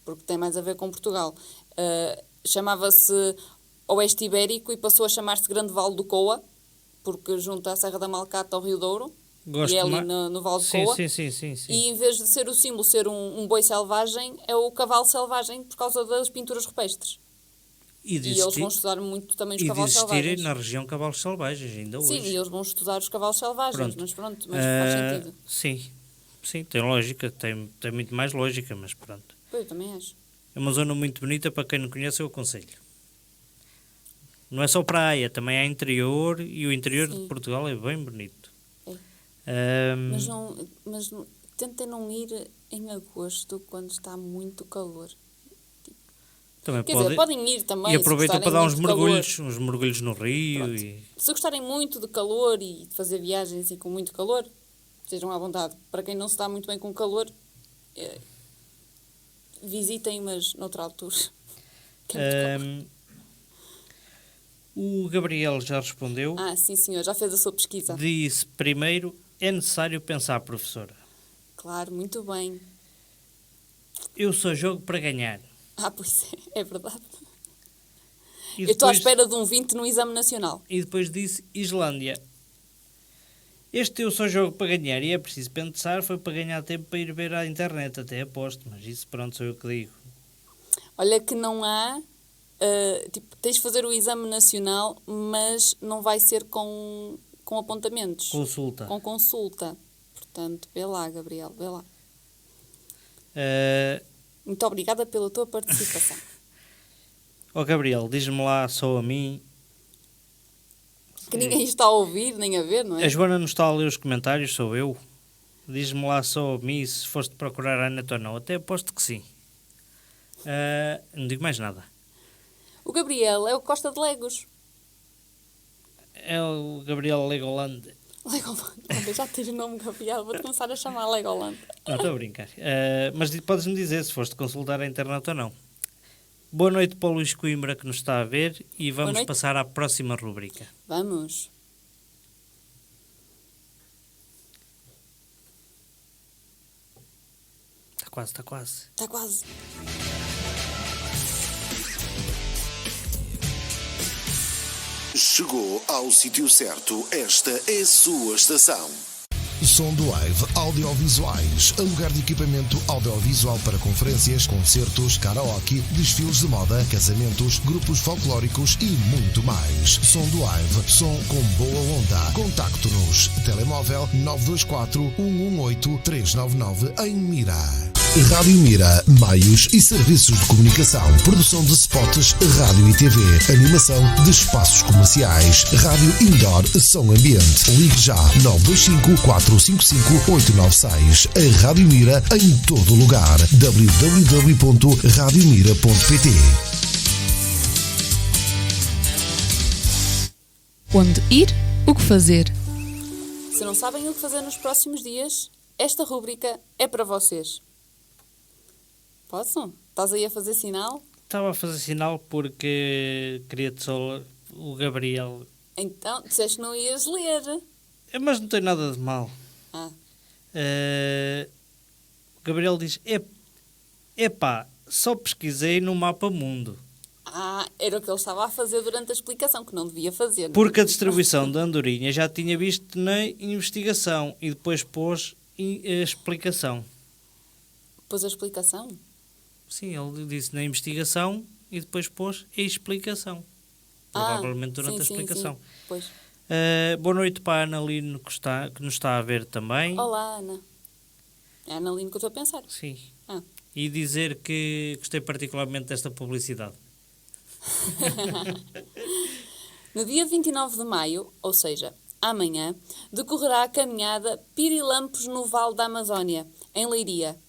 porque tem mais a ver com Portugal. Chamava-se Oeste Ibérico e passou a chamar-se Grande Vale do Coa, porque junta a Serra da Malcata ao Rio Douro. E é ali no Vale do Coa. Sim. E em vez de ser o símbolo ser um boi selvagem, é o cavalo selvagem por causa das pinturas rupestres. E eles vão estudar muito também os cavalos selvagens. E existirem na região cavalos selvagens, ainda hoje. Sim, e eles vão estudar os cavalos selvagens, mas faz sentido. Sim, tem lógica, tem muito mais lógica, mas pronto. Pois, eu também acho. É uma zona muito bonita, para quem não conhece eu aconselho. Não é só praia, também há interior, e o interior de Portugal é bem bonito. Mas tentem não ir em agosto, quando está muito calor. Também Quer dizer, podem ir também. E aproveitam para dar uns mergulhos no rio. Se gostarem muito de calor e de fazer viagens assim, com muito calor, estejam à vontade. Para quem não se dá muito bem com calor, visitem, mas noutra altura. O Gabriel já respondeu. Sim senhor, já fez a sua pesquisa. Disse primeiro, é necessário pensar, professora. Claro, muito bem. Eu só jogo para ganhar. Pois é verdade. Eu estou à espera de um 20 no exame nacional. E depois disse Islândia. Este eu só jogo para ganhar e é preciso pensar, foi para ganhar tempo para ir ver à internet, até aposto, mas isso pronto sou eu que digo. Olha que não há, tens de fazer o exame nacional, mas não vai ser com apontamentos. Consulta. Com consulta. Portanto, vê lá, Gabriel, vê lá. Muito obrigada pela tua participação. Gabriel, diz-me lá só a mim... Que ninguém está a ouvir, nem a ver, não é? A Joana não está a ler os comentários, sou eu. Diz-me lá só a mim se foste procurar a net ou não. Até aposto que sim. Não digo mais nada. O Gabriel é o Costa de Legos. É o Gabriel Legoland. Legoland. Já tens o nome, Gabriel. Vou-te começar a chamar Legoland. Não, estou a brincar. Mas podes-me dizer se foste consultar a internet ou não. Boa noite para o Luís Coimbra que nos está a ver e vamos passar à próxima rubrica. Vamos. Está quase. Está quase. Chegou ao sítio certo. Esta é a sua estação. Som do Live Audiovisuais, alugar de equipamento audiovisual para conferências, concertos, karaoke, desfiles de moda, casamentos, grupos folclóricos e muito mais. Som do Live, som com boa onda. Contacto-nos. Telemóvel 924 118 399 em Mira. Rádio Mira, meios e serviços de comunicação, produção de spots, rádio e TV, animação de espaços comerciais, rádio indoor, som ambiente. Ligue já 925 455 896. A Rádio Mira em todo lugar. www.radiomira.pt. Onde ir, o que fazer. Se não sabem o que fazer nos próximos dias, esta rúbrica é para vocês. Posso? Estás aí a fazer sinal? Estava a fazer sinal porque queria-te só o Gabriel. Então, disseste que não ias ler. Mas não tem nada de mal. O Gabriel diz, epá, só pesquisei no Mapa Mundo. Era o que ele estava a fazer durante a explicação, que não devia fazer. Não? Porque a distribuição da andorinha já tinha visto na investigação e depois pôs a explicação. Depois a explicação? Sim, ele disse na investigação e depois pôs a explicação. Provavelmente durante a explicação. Sim. Pois. Boa noite para a Ana Lino que nos está a ver também. Olá, Ana. É a Ana Lino que eu estou a pensar. Sim. Ah. E dizer que gostei particularmente desta publicidade. No dia 29 de maio, ou seja, amanhã, decorrerá a caminhada Pirilampos no Vale da Amazónia, em Leiria.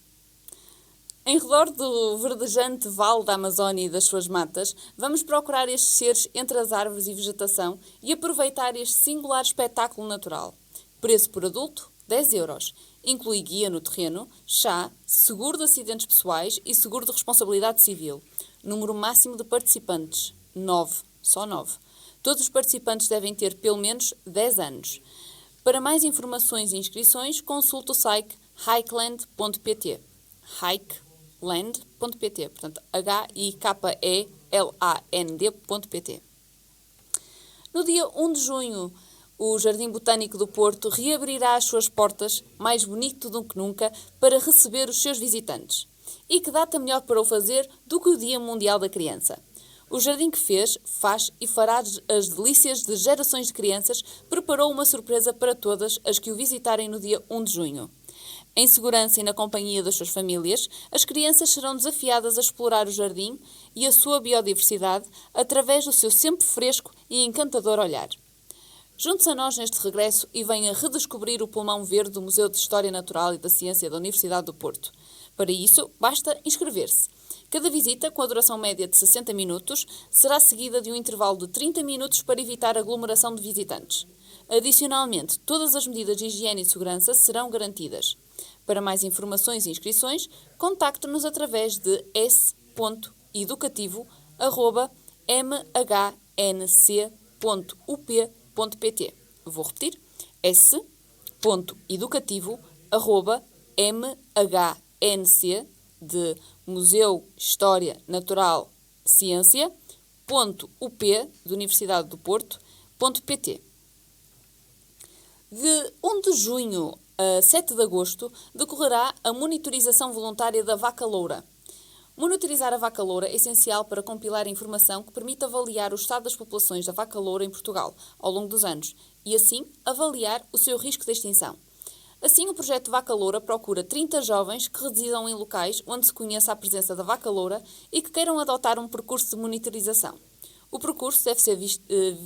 Em redor do verdejante Vale da Amazónia e das suas matas, vamos procurar estes seres entre as árvores e vegetação e aproveitar este singular espetáculo natural. Preço por adulto, 10 euros. Inclui guia no terreno, chá, seguro de acidentes pessoais e seguro de responsabilidade civil. Número máximo de participantes, 9. Só 9. Todos os participantes devem ter pelo menos 10 anos. Para mais informações e inscrições, consulte o site hikeland.pt. Hikeland.pt, portanto, hikeland.pt. No dia 1 de junho, o Jardim Botânico do Porto reabrirá as suas portas, mais bonito do que nunca, para receber os seus visitantes. E que data melhor para o fazer do que o Dia Mundial da Criança? O jardim que fez, faz e fará as delícias de gerações de crianças preparou uma surpresa para todas as que o visitarem no dia 1 de junho. Em segurança e na companhia das suas famílias, as crianças serão desafiadas a explorar o jardim e a sua biodiversidade através do seu sempre fresco e encantador olhar. Junte-se a nós neste regresso e venha redescobrir o pulmão verde do Museu de História Natural e da Ciência da Universidade do Porto. Para isso, basta inscrever-se. Cada visita, com a duração média de 60 minutos, será seguida de um intervalo de 30 minutos para evitar aglomeração de visitantes. Adicionalmente, todas as medidas de higiene e segurança serão garantidas. Para mais informações e inscrições, contacte-nos através de s.educativo@mhnc.up.pt. Vou repetir. s.educativo@mhnc de Museu História Natural Ciência, .up, de Universidade do Porto, .pt. De 1 de junho a 7 de agosto decorrerá a monitorização voluntária da vaca loura. Monitorizar a vaca loura é essencial para compilar informação que permite avaliar o estado das populações da vaca loura em Portugal ao longo dos anos e, assim, avaliar o seu risco de extinção. Assim, o projeto Vaca Loura procura 30 jovens que residam em locais onde se conheça a presença da vaca loura e que queiram adotar um percurso de monitorização. O percurso deve ser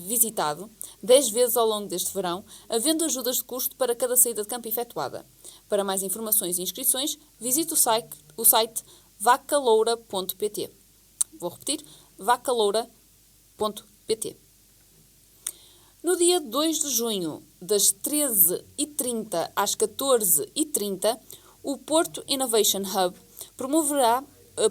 visitado 10 vezes ao longo deste verão, havendo ajudas de custo para cada saída de campo efetuada. Para mais informações e inscrições, visite o site vacaloura.pt. Vou repetir, vacaloura.pt. No dia 2 de junho, das 13h30 às 14h30, o Porto Innovation Hub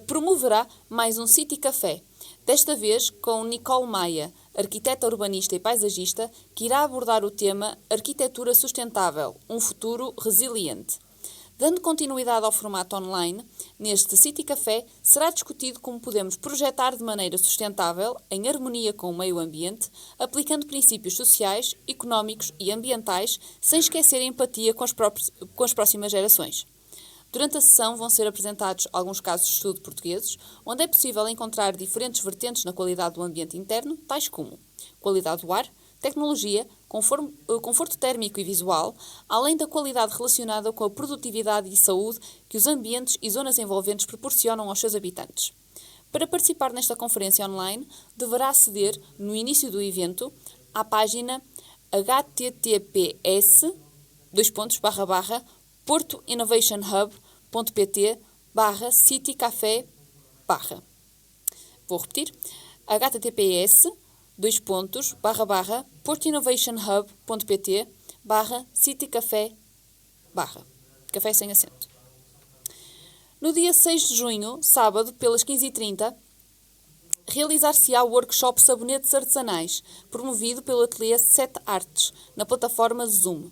promoverá mais um City Café, desta vez com Nicole Maia, arquiteta urbanista e paisagista, que irá abordar o tema Arquitetura Sustentável, um futuro resiliente. Dando continuidade ao formato online, neste City Café será discutido como podemos projetar de maneira sustentável, em harmonia com o meio ambiente, aplicando princípios sociais, económicos e ambientais, sem esquecer a empatia com as próximas gerações. Durante a sessão vão ser apresentados alguns casos de estudo portugueses, onde é possível encontrar diferentes vertentes na qualidade do ambiente interno, tais como qualidade do ar, tecnologia, conforto térmico e visual, além da qualidade relacionada com a produtividade e saúde que os ambientes e zonas envolventes proporcionam aos seus habitantes. Para participar nesta conferência online, deverá aceder, no início do evento, à página https://portoinnovationhub.pt/citycafé/. Vou repetir, https://portoinnovationhub.pt/citycafé/. Café sem acento. No dia 6 de junho, sábado, pelas 15h30, realizar-se-á o workshop Sabonetes Artesanais, promovido pelo ateliê 7 Artes, na plataforma Zoom.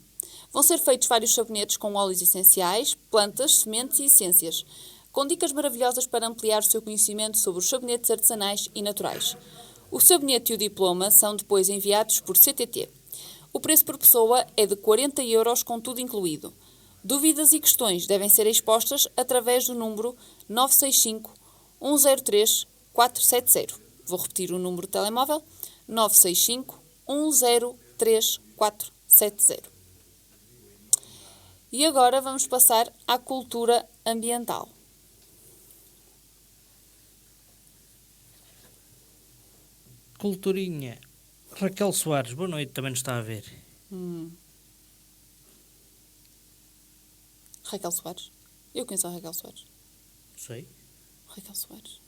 Vão ser feitos vários sabonetes com óleos essenciais, plantas, sementes e essências, com dicas maravilhosas para ampliar o seu conhecimento sobre os sabonetes artesanais e naturais. O sabonete e o diploma são depois enviados por CTT. O preço por pessoa é de 40 € com tudo incluído. Dúvidas e questões devem ser expostas através do número 965 103 470. Vou repetir o número de telemóvel: 965 103 470. E agora vamos passar à cultura ambiental. Culturinha. Raquel Soares, boa noite, também nos está a ver. Raquel Soares. Eu conheço a Raquel Soares. Sei. Raquel Soares.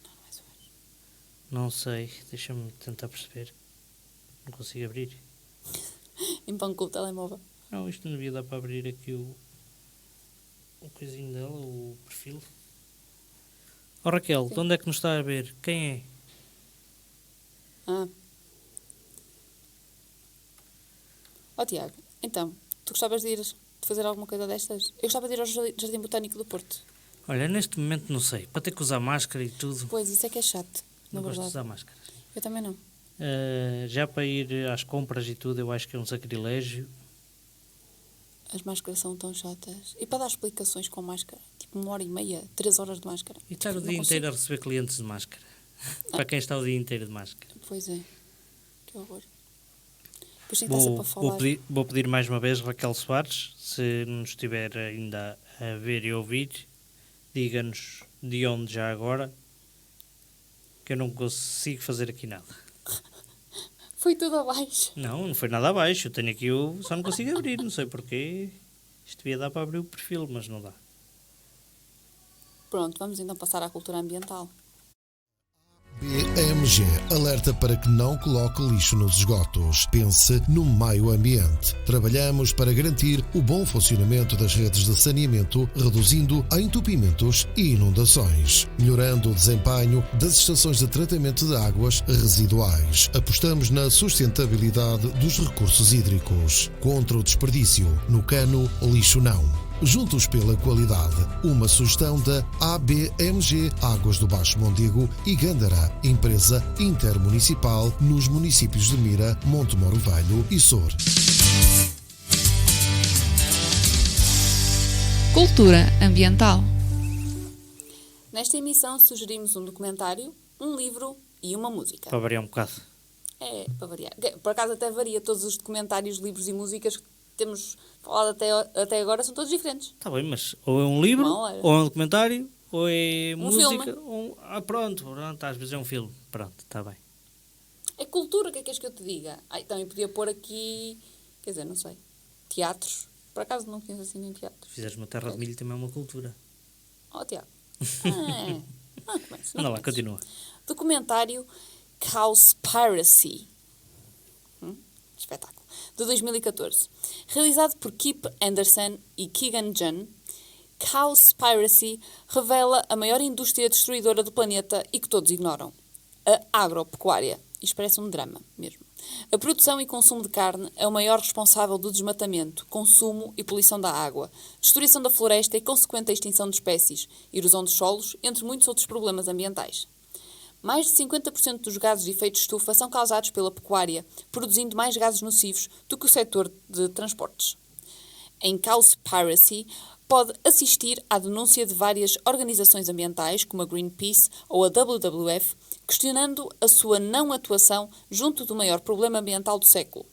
Não é Soares. Não sei, deixa-me tentar perceber. Não consigo abrir. Então com o telemóvel. Não, isto não devia dar para abrir aqui o coisinho dela, o perfil. Oh Raquel, de onde é que nos está a ver? Quem é? Tiago, então, tu gostavas de fazer alguma coisa destas? Eu gostava de ir ao Jardim Botânico do Porto. Olha, neste momento não sei. Para ter que usar máscara e tudo. Pois, isso é que é chato, na Não gosto de verdade. usar máscara. Eu também não. Já para ir às compras e tudo, eu acho que é um sacrilégio. As máscaras são tão chatas. E para dar explicações com máscara, tipo 1h30, 3 horas de máscara. E estar o Não dia consigo. inteiro a receber clientes de máscara. Para quem está o dia inteiro de máscara. Pois é, que horror. Depois tem que estar sempre a falar. Vou pedir mais uma vez, Raquel Soares, se nos estiver ainda a ver e ouvir, diga-nos de onde já agora, que eu não consigo fazer aqui nada. Foi tudo abaixo. Não foi nada abaixo, eu tenho aqui só não consigo abrir, não sei porquê. Isto devia dar para abrir o perfil, mas não dá. Pronto, vamos então passar à cultura ambiental. BMG alerta para que não coloque lixo nos esgotos. Pense no meio ambiente. Trabalhamos para garantir o bom funcionamento das redes de saneamento, reduzindo entupimentos e inundações, melhorando o desempenho das estações de tratamento de águas residuais. Apostamos na sustentabilidade dos recursos hídricos. Contra o desperdício, no cano, lixo não. Juntos pela qualidade, uma sugestão da ABMG Águas do Baixo Mondego e Gândara, empresa intermunicipal nos municípios de Mira, Montemoro Velho e Sor. Cultura ambiental. Nesta emissão sugerimos um documentário, um livro e uma música. Para variar um bocado. É, para variar. Por acaso até varia, todos os documentários, livros e músicas que temos falado até agora são todos diferentes. Está bem, mas ou é um livro, Não, é. ou é um documentário, ou é Um música. filme. Pronto, às vezes é um filme. Pronto, está bem. É cultura, o que é que queres que eu te diga? Também podia pôr aqui, quer dizer, não sei, teatros. Por acaso não conheço assim nem teatros. Fizeres uma terra de milho também é uma cultura. Tiago. Não começo. Anda lá, continua. Documentário Cowspiracy. Espetáculo. De 2014. Realizado por Kip Anderson e Keegan Junn, Cowspiracy revela a maior indústria destruidora do planeta e que todos ignoram. A agropecuária. Isto parece um drama mesmo. A produção e consumo de carne é o maior responsável do desmatamento, consumo e poluição da água, destruição da floresta e consequente extinção de espécies, erosão dos solos, entre muitos outros problemas ambientais. Mais de 50% dos gases de efeito de estufa são causados pela pecuária, produzindo mais gases nocivos do que o setor de transportes. Em Cowspiracy, pode assistir à denúncia de várias organizações ambientais, como a Greenpeace ou a WWF, questionando a sua não atuação junto do maior problema ambiental do século.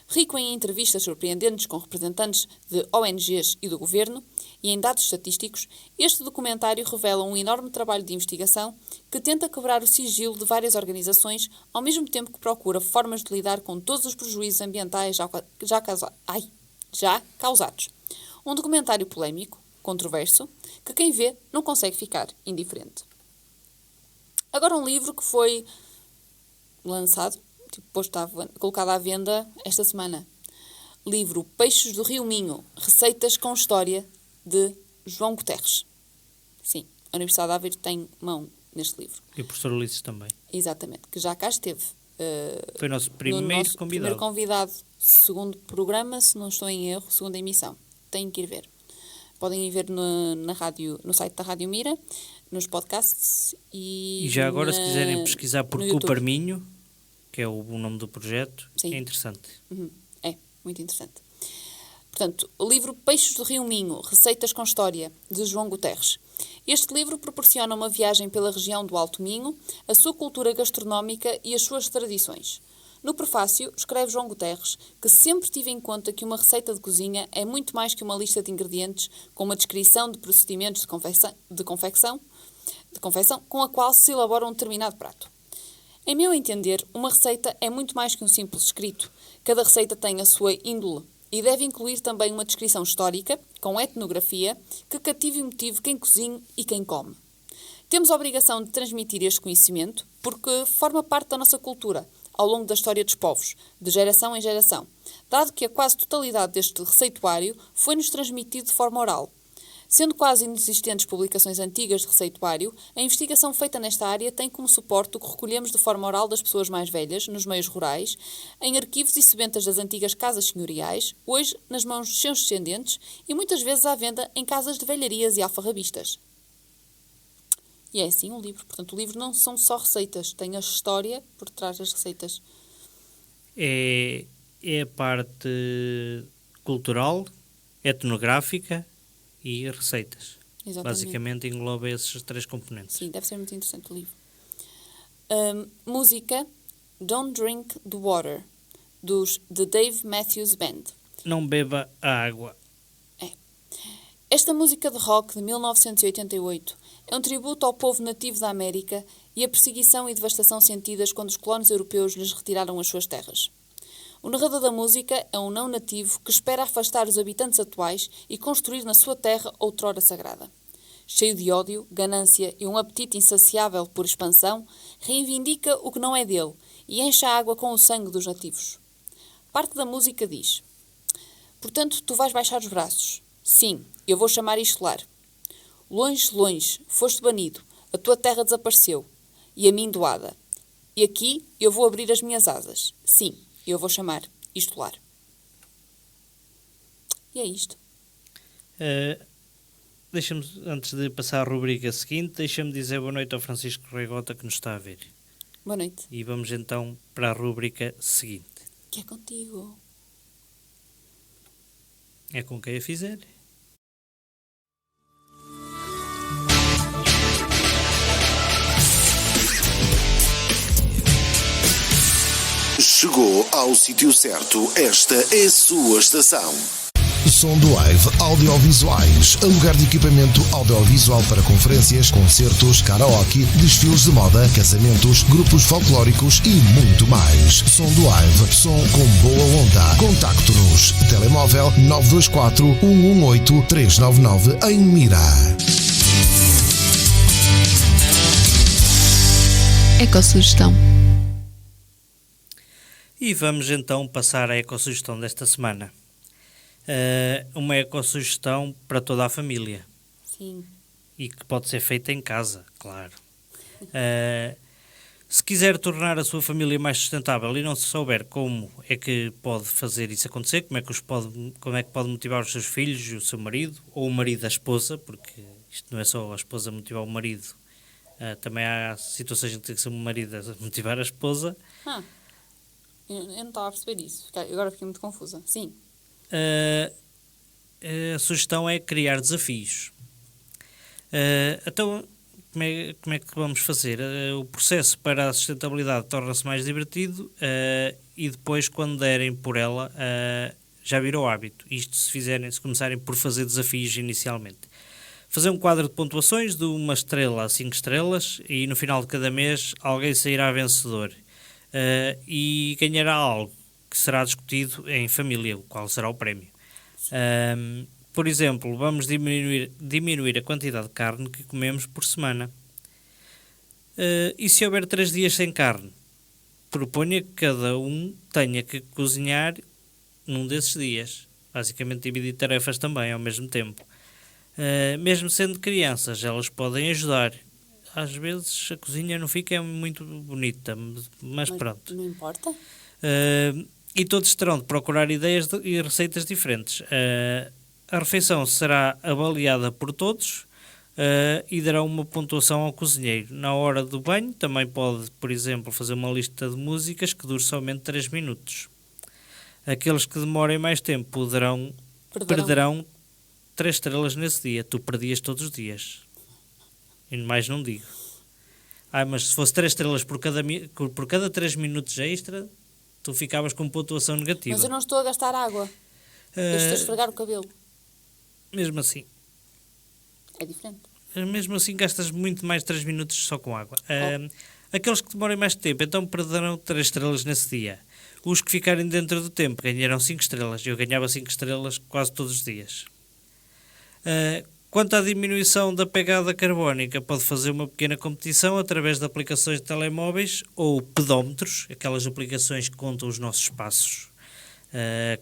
Rico em entrevistas surpreendentes com representantes de ONGs e do governo, e em dados estatísticos, este documentário revela um enorme trabalho de investigação que tenta quebrar o sigilo de várias organizações, ao mesmo tempo que procura formas de lidar com todos os prejuízos ambientais já causados. Um documentário polémico, controverso, que quem vê não consegue ficar indiferente. Agora um livro que foi lançado, colocado à venda esta semana. Livro Peixes do Rio Minho, Receitas com História, de João Guterres. Sim, a Universidade de Aveiro tem mão neste livro. E o professor Ulisses também. Exatamente, que já cá esteve. Foi o nosso primeiro convidado. Primeiro convidado, segundo programa, se não estou em erro, segunda emissão. Têm que ir ver. Podem ir ver na rádio, no site da Rádio Mira, nos podcasts e já agora, se quiserem pesquisar por Cuparminho, que é o nome do projeto, sim, é interessante. É, muito interessante. Portanto, o livro Peixes do Rio Minho, Receitas com História, de João Guterres. Este livro proporciona uma viagem pela região do Alto Minho, a sua cultura gastronómica e as suas tradições. No prefácio, escreve João Guterres que sempre tive em conta que uma receita de cozinha é muito mais que uma lista de ingredientes com uma descrição de procedimentos de confecção com a qual se elabora um determinado prato. Em meu entender, uma receita é muito mais que um simples escrito. Cada receita tem a sua índole e deve incluir também uma descrição histórica, com etnografia, que cative e motive quem cozinha e quem come. Temos a obrigação de transmitir este conhecimento porque forma parte da nossa cultura, ao longo da história dos povos, de geração em geração, dado que a quase totalidade deste receituário foi-nos transmitido de forma oral. Sendo quase inexistentes publicações antigas de receituário, a investigação feita nesta área tem como suporte o que recolhemos de forma oral das pessoas mais velhas, nos meios rurais, em arquivos e sebentas das antigas casas senhoriais, hoje nas mãos dos seus descendentes e muitas vezes à venda em casas de velharias e alfarrabistas. E é assim um livro. Portanto, o livro não são só receitas, tem a história por trás das receitas. É a parte cultural, etnográfica e receitas. Exatamente. Basicamente engloba esses três componentes. Sim, deve ser muito interessante o livro. Música Don't Drink the Water, dos The Dave Matthews Band. Não beba a água. Esta música de rock de 1988 é um tributo ao povo nativo da América e à perseguição e devastação sentidas quando os colonos europeus lhes retiraram as suas terras. O narrador da música é um não nativo que espera afastar os habitantes atuais e construir na sua terra outrora sagrada. Cheio de ódio, ganância e um apetite insaciável por expansão, reivindica o que não é dele e enche a água com o sangue dos nativos. Parte da música diz: "Portanto, tu vais baixar os braços. Sim, eu vou chamar isto lar. Longe, longe, foste banido, a tua terra desapareceu, e a mim doada. E aqui eu vou abrir as minhas asas. Sim, eu vou chamar isto lar." E é isto. Deixa-me, antes de passar à rubrica seguinte, deixa-me dizer boa noite ao Francisco Reigota que nos está a ver. Boa noite. E vamos então para a rubrica seguinte. Que é contigo. É com quem a fizer. Chegou ao sítio certo. Esta é a sua estação. Som do Live Audiovisuais. Alugar de equipamento audiovisual para conferências, concertos, karaoke, desfiles de moda, casamentos, grupos folclóricos e muito mais. Som do Live. Som com boa onda. Contacto-nos. Telemóvel 924 118 399 em Mira. Ecossugestão. E vamos então passar à ecossugestão desta semana. Uma ecossugestão para toda a família. Sim. E que pode ser feita em casa, claro. Se quiser tornar a sua família mais sustentável e não se souber como é que pode fazer isso acontecer, como é que pode motivar os seus filhos, o seu marido, ou o marido da esposa, porque isto não é só a esposa motivar o marido, também há situações em que tem que ser o marido a motivar a esposa. Eu não estava a perceber isso. Agora fiquei muito confusa. Sim. A sugestão é criar desafios. Então, como é que vamos fazer? O processo para a sustentabilidade torna-se mais divertido e depois, quando derem por ela, já virou hábito. Isto se começarem por fazer desafios inicialmente. Fazer um quadro de pontuações de 1 estrela a 5 estrelas e no final de cada mês alguém sairá vencedor. E ganhará algo que será discutido em família, qual será o prémio. Por exemplo, vamos diminuir a quantidade de carne que comemos por semana. E se houver 3 dias sem carne, proponha que cada um tenha que cozinhar num desses dias. Basicamente dividir tarefas também ao mesmo tempo. Mesmo sendo crianças, elas podem ajudar. Às vezes a cozinha não fica muito bonita, mas pronto. Não importa. E todos terão de procurar ideias e receitas diferentes. A refeição será avaliada por todos e dará uma pontuação ao cozinheiro. Na hora do banho também pode, por exemplo, fazer uma lista de músicas que dure somente 3 minutos. Aqueles que demorem mais tempo poderão perderão 3 estrelas nesse dia. Tu perdias todos os dias. E mais não digo. Mas se fosse 3 estrelas por cada 3 minutos extra, tu ficavas com pontuação negativa. Mas eu não estou a gastar água. Eu estou a esfregar o cabelo. Mesmo assim. É diferente. Mesmo assim gastas muito mais 3 minutos só com água. Aqueles que demorem mais tempo, então perderão 3 estrelas nesse dia. Os que ficarem dentro do tempo ganharão 5 estrelas. Eu ganhava 5 estrelas quase todos os dias. Quanto à diminuição da pegada carbónica, pode fazer uma pequena competição através de aplicações de telemóveis ou pedómetros, aquelas aplicações que contam os nossos passos.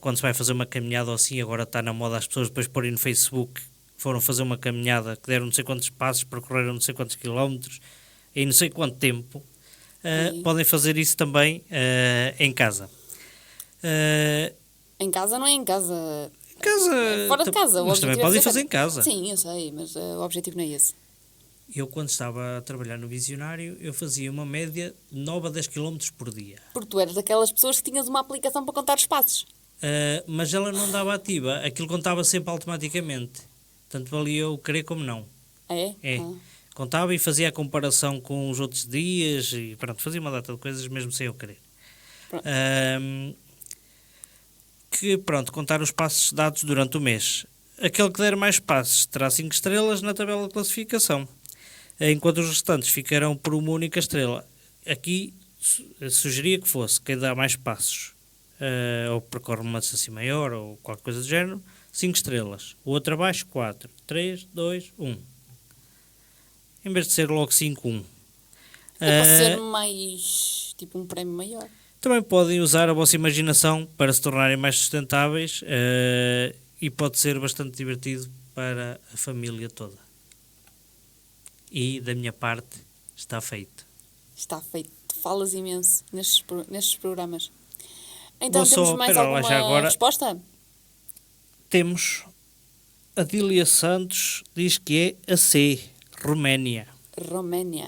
Quando se vai fazer uma caminhada ou assim, agora está na moda as pessoas depois porem no Facebook, foram fazer uma caminhada que deram não sei quantos passos, percorreram não sei quantos quilómetros, em não sei quanto tempo. Podem fazer isso também em casa. Em casa não é em casa. Fora de casa. Mas também podem fazer em casa. Sim, eu sei, mas o objetivo não é esse. Eu, quando estava a trabalhar no Visionário, eu fazia uma média de 9 a 10 km por dia. Porque tu eras daquelas pessoas que tinhas uma aplicação para contar os passos. Mas ela não dava ativa. Aquilo contava sempre automaticamente. Tanto valia eu querer como não. É? Contava e fazia a comparação com os outros dias e pronto, fazia uma data de coisas mesmo sem eu querer. Contar os passos dados durante o mês. Aquele que der mais passos terá 5 estrelas na tabela de classificação, enquanto os restantes ficarão por uma única estrela. Aqui sugeria que fosse quem dá mais passos, ou percorre uma distância maior, ou qualquer coisa do género, 5 estrelas. O outro abaixo, 4. 3, 2, 1. Em vez de ser logo 5, 1. É para ser mais, tipo um prémio maior. Também podem usar a vossa imaginação para se tornarem mais sustentáveis e pode ser bastante divertido para a família toda. E, da minha parte, está feito. Está feito. Falas imenso nestes programas. Então, Vou temos só, mais pera lá, alguma já agora resposta? Temos a Dília Santos, diz que é a C, Roménia. Roménia.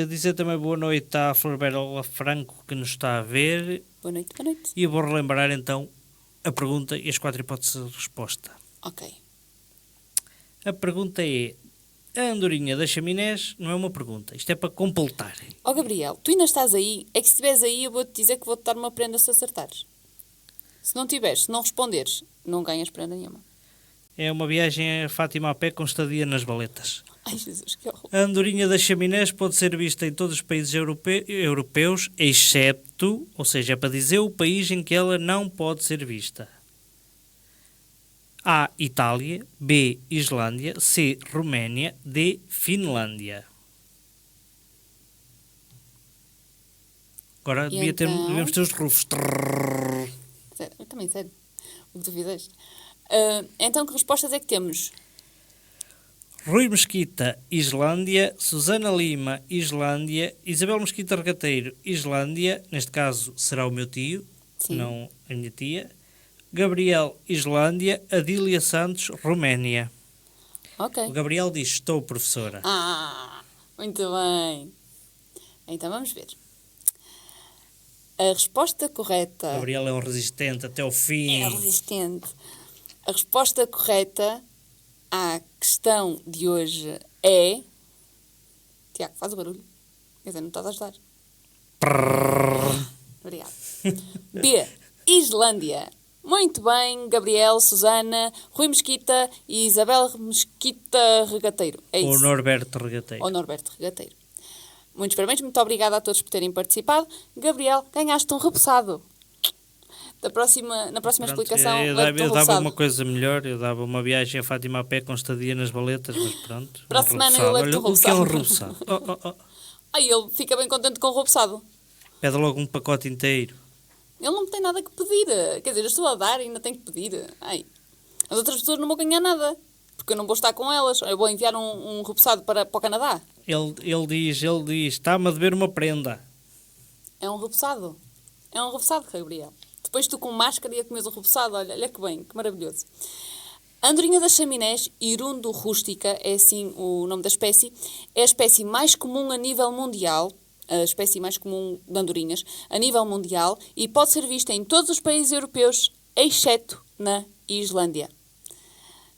Dizer também boa noite à Florbela Franco, que nos está a ver. Boa noite, boa noite. E eu vou relembrar então a pergunta e as 4 hipóteses de resposta. Ok. A pergunta é: a andorinha das chaminés não é uma pergunta, isto é para completar. Gabriel, tu ainda estás aí? É que se estiveres aí eu vou-te dizer que vou-te dar uma prenda se acertares. Se não tiveres, se não responderes, não ganhas prenda nenhuma. É uma viagem a Fátima a pé com estadia nas Valetas. Ai, Jesus, que horror. A andorinha das chaminés pode ser vista em todos os países europeus, exceto, ou seja, é para dizer o país em que ela não pode ser vista. A. Itália. B. Islândia. C. Roménia. D. Finlândia. Agora devíamos ter os rufos. Sério, também, sério. O que tu fizeste. Então, que respostas é que temos? Rui Mesquita, Islândia. Susana Lima, Islândia. Isabel Mesquita Regateiro, Islândia. Neste caso será o meu tio, Sim. não a minha tia. Gabriel, Islândia. Adília Santos, Roménia. Ok. O Gabriel diz: estou, professora. Muito bem. Então vamos ver. A resposta correta... Gabriel é um resistente até o fim. É resistente. A resposta correta à questão de hoje é... Tiago, faz o barulho. Quer dizer, não estás a ajudar. Obrigada. B. Islândia. Muito bem, Gabriel, Susana, Rui Mesquita e Isabel Mesquita Regateiro. É isso. Ou Norberto Regateiro. Ou Norberto Regateiro. Muitos parabéns, muito obrigada a todos por terem participado. Gabriel, ganhaste um repousado. Na próxima explicação, eu dava uma coisa melhor, eu dava uma viagem a Fátima a pé com estadia nas Valetas, mas pronto. Para a semana eu levo-te um o que é um repousado. repousado? Ai, ele fica bem contente com o repousado. Pede logo um pacote inteiro. Ele não tem nada que pedir. Quer dizer, eu estou a dar e ainda tenho que pedir. Ai. As outras pessoas não vão ganhar nada. Porque eu não vou estar com elas. Eu vou enviar um repousado para o Canadá. Ele diz, está-me a dever uma prenda. É um repousado. É um repousado, Gabriel. Depois tu com máscara e a comes o repousado. Olha que bem, que maravilhoso. A andorinha das chaminés, Hirundo rústica, é assim o nome da espécie, é a espécie mais comum a nível mundial, a espécie mais comum de andorinhas, a nível mundial, e pode ser vista em todos os países europeus, exceto na e Islândia.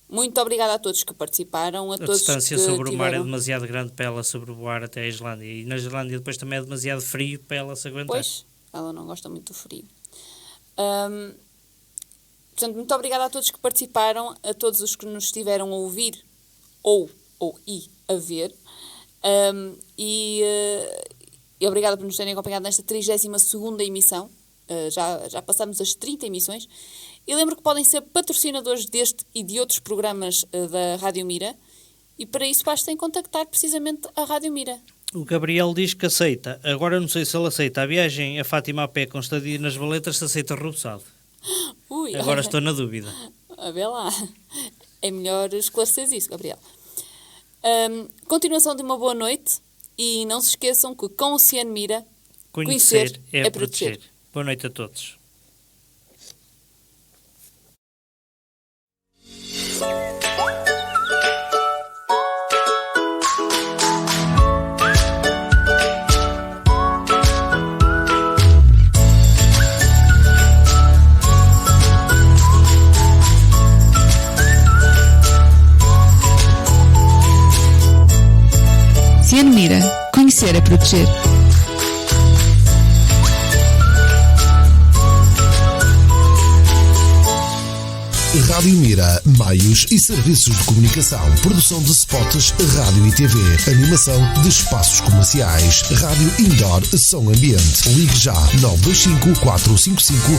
Muito obrigada a todos que participaram, A todos distância que sobre o mar é tiveram... demasiado grande para ela sobrevoar até a Islândia. E na Islândia depois também é demasiado frio para ela se aguentar. Pois, ela não gosta muito do frio. Portanto, muito obrigada a todos que participaram, a todos os que nos estiveram a ouvir ou a ver. E obrigada por nos terem acompanhado nesta 32ª emissão. Já passamos as 30 emissões. E lembro que podem ser patrocinadores deste e de outros programas da Rádio Mira. E para isso basta contactar precisamente a Rádio Mira. O Gabriel diz que aceita. Agora não sei se ele aceita a viagem a Fátima a pé com estadia nas Valetas, se aceita rebuçado. Ui, Agora estou na dúvida. A ver lá. É melhor esclarecer isso, Gabriel. Continuação de uma boa noite. E não se esqueçam que com o Oceano Mira, Conhecer é proteger. Boa noite a todos. Oceano Mira. Conhecer é proteger. Rádio Mira, meios e serviços de comunicação, produção de spots, rádio e TV, animação de espaços comerciais, rádio indoor, som ambiente. Ligue já 925 455